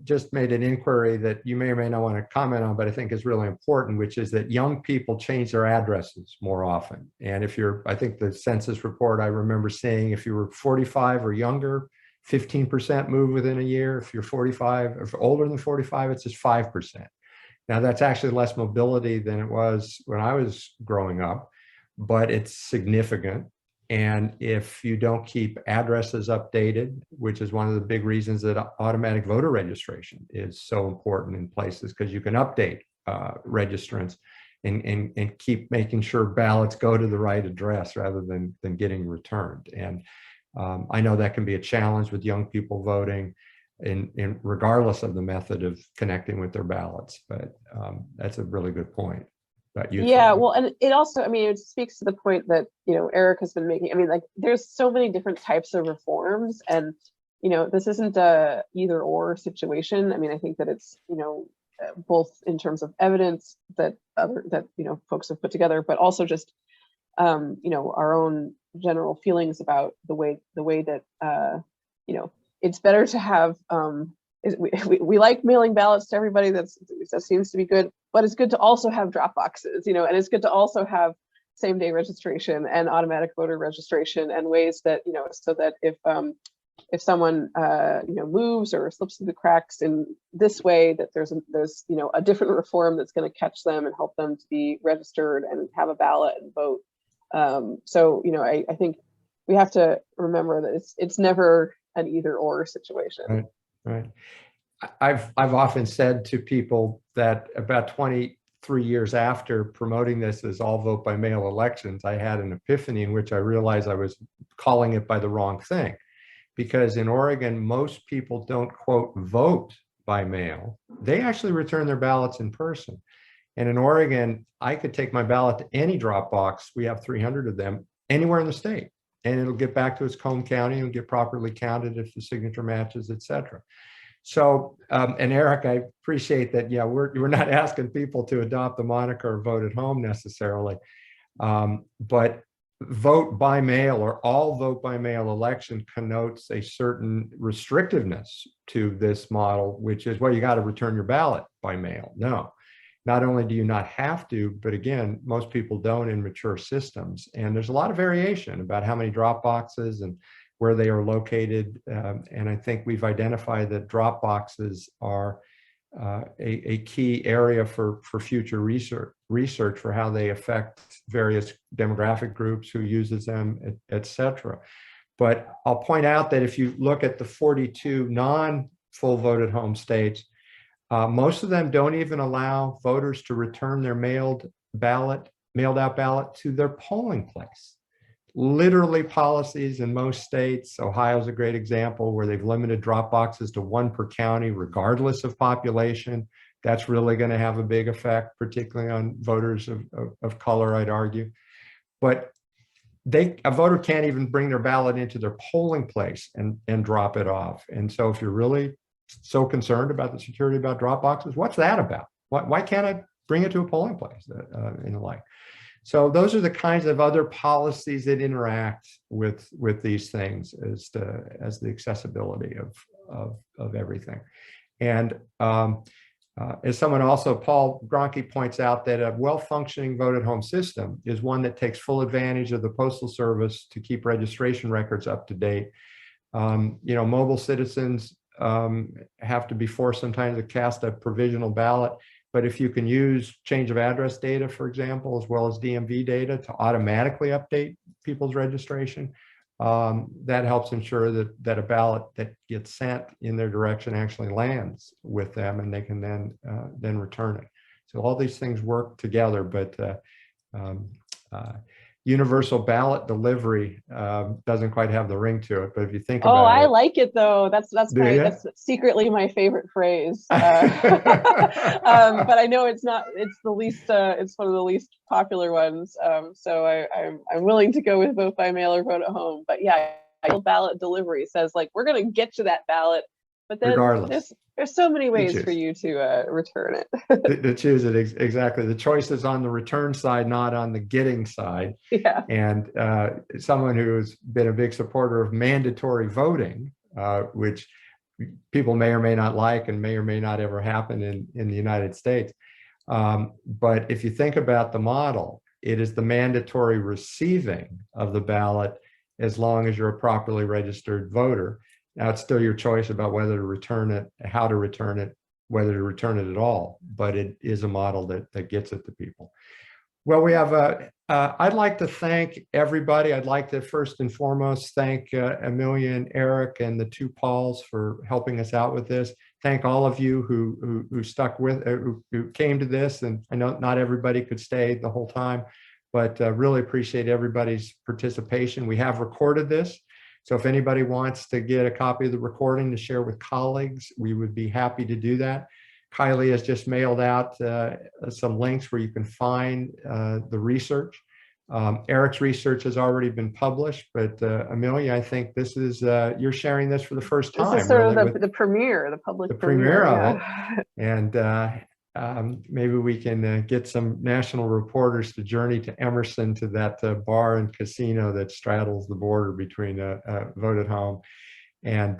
just made an inquiry that you may or may not want to comment on, but I think is really important, which is that young people change their addresses more often. And if I think the census report I remember seeing, if you were 45 or younger, 15% move within a year. If you're 45 or older than 45, it's just 5%. Now that's actually less mobility than it was when I was growing up, but it's significant. And if you don't keep addresses updated, which is one of the big reasons that automatic voter registration is so important in places, because you can update registrants and keep making sure ballots go to the right address rather than getting returned. And I know that can be a challenge with young people voting, in regardless of the method of connecting with their ballots. But that's a really good point. Yeah, well, and it also, I mean, it speaks to the point that, Eric has been making. I mean, like, there's so many different types of reforms, and, this isn't a either or situation. I mean, I think that it's, both in terms of evidence that folks have put together, but also just, our own general feelings about the way that, it's better to have, we like mailing ballots to everybody. That seems to be good, but it's good to also have drop boxes, and it's good to also have same-day registration and automatic voter registration, and ways that so that if someone moves or slips through the cracks in this way, that there's a different reform that's going to catch them and help them to be registered and have a ballot and vote. So I think we have to remember that it's never an either or situation. Right. I've often said to people that about 23 years after promoting this as all vote by mail elections, I had an epiphany in which I realized I was calling it by the wrong thing. because in Oregon, most people don't, quote, vote by mail. They actually return their ballots in person. And in Oregon, I could take my ballot to any drop box. We have 300 of them anywhere in the state, and it'll get back to its home county and get properly counted if the signature matches, et cetera. So, and Eric, I appreciate that. Yeah, we're not asking people to adopt the moniker vote at home necessarily, but vote by mail or all vote by mail election connotes a certain restrictiveness to this model, which is, well, you got to return your ballot by mail. No, not only do you not have to, but again, most people don't in mature systems. And there's a lot of variation about how many drop boxes and where they are located. And I think we've identified that drop boxes are a key area for future research for how they affect various demographic groups, who uses them, et cetera. But I'll point out that if you look at the 42 non-full vote at home states, most of them don't even allow voters to return their mailed out ballot to their polling place. Literally policies in most states. Ohio's a great example where they've limited drop boxes to 1 per county, regardless of population. That's really going to have a big effect, particularly on voters of color, I'd argue. But a voter can't even bring their ballot into their polling place and drop it off. And so if you're really so concerned about the security about drop boxes, what's that about? Why can't I bring it to a polling place and the like? So those are the kinds of other policies that interact with these things as the accessibility of everything. And as someone also, Paul Gronke, points out that a well-functioning vote-at-home system is one that takes full advantage of the Postal Service to keep registration records up to date. Mobile citizens have to be forced sometimes to cast a provisional ballot. But if you can use change of address data, for example, as well as DMV data to automatically update people's registration, that helps ensure that a ballot that gets sent in their direction actually lands with them, and they can then return it. So all these things work together, but universal ballot delivery doesn't quite have the ring to it. But if you think about I like it though. That's secretly my favorite phrase. But I know it's not. It's the least. It's one of the least popular ones. So I'm willing to go with vote by mail or vote at home. But yeah, ballot delivery says like we're gonna get you that ballot. But then there's so many ways for you to return it. To choose it, exactly. The choice is on the return side, not on the getting side. Yeah. And someone who's been a big supporter of mandatory voting, which people may or may not like and may or may not ever happen in the United States. But if you think about the model, it is the mandatory receiving of the ballot as long as you're a properly registered voter. Now, it's still your choice about whether to return it, how to return it, whether to return it at all, but it is a model that gets it to people. Well, we have, I'd like to thank everybody. I'd like to first and foremost thank Amelia and Eric and the 2 Pauls for helping us out with this. Thank all of you who stuck with, who came to this, and I know not everybody could stay the whole time, but really appreciate everybody's participation. We have recorded this. So if anybody wants to get a copy of the recording to share with colleagues, we would be happy to do that. Kylie has just mailed out some links where you can find the research. Eric's research has already been published, but Amelia, I think this is, you're sharing this for the first time. This is sort of the premiere, the public premiere of it. And maybe we can get some national reporters to journey to Emerson, to that bar and casino that straddles the border between vote at home and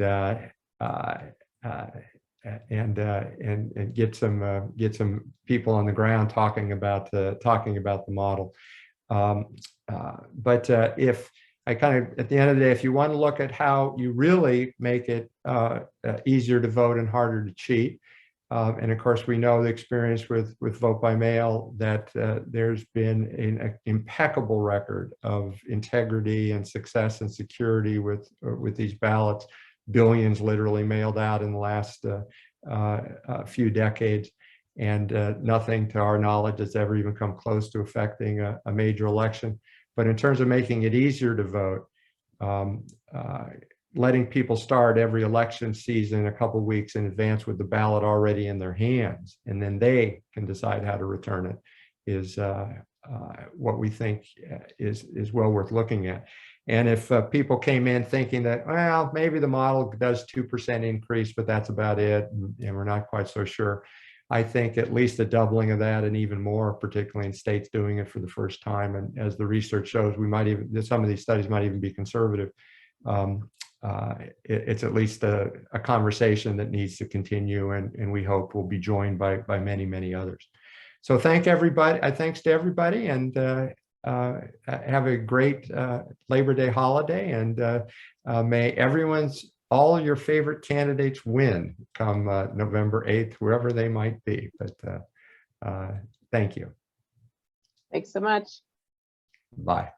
get some people on the ground talking about the model. But if I kind of, at the end of the day, if you want to look at how you really make it easier to vote and harder to cheat, and of course, we know the experience with vote by mail, that there's been an impeccable record of integrity and success and security with these ballots, billions literally mailed out in the last few decades, and nothing to our knowledge has ever even come close to affecting a major election. But in terms of making it easier to vote, letting people start every election season a couple weeks in advance with the ballot already in their hands, and then they can decide how to return it, is what we think is well worth looking at. And if people came in thinking that, well, maybe the model does 2% increase, but that's about it, and we're not quite so sure, I think at least a doubling of that, and even more, particularly in states doing it for the first time. And as the research shows, we might even, some of these studies might even be conservative. It's at least a conversation that needs to continue, and we hope will be joined by many, many others. So thanks to everybody, and have a great Labor Day holiday, and may all your favorite candidates win come November 8th, wherever they might be. But thank you. Thanks so much. Bye.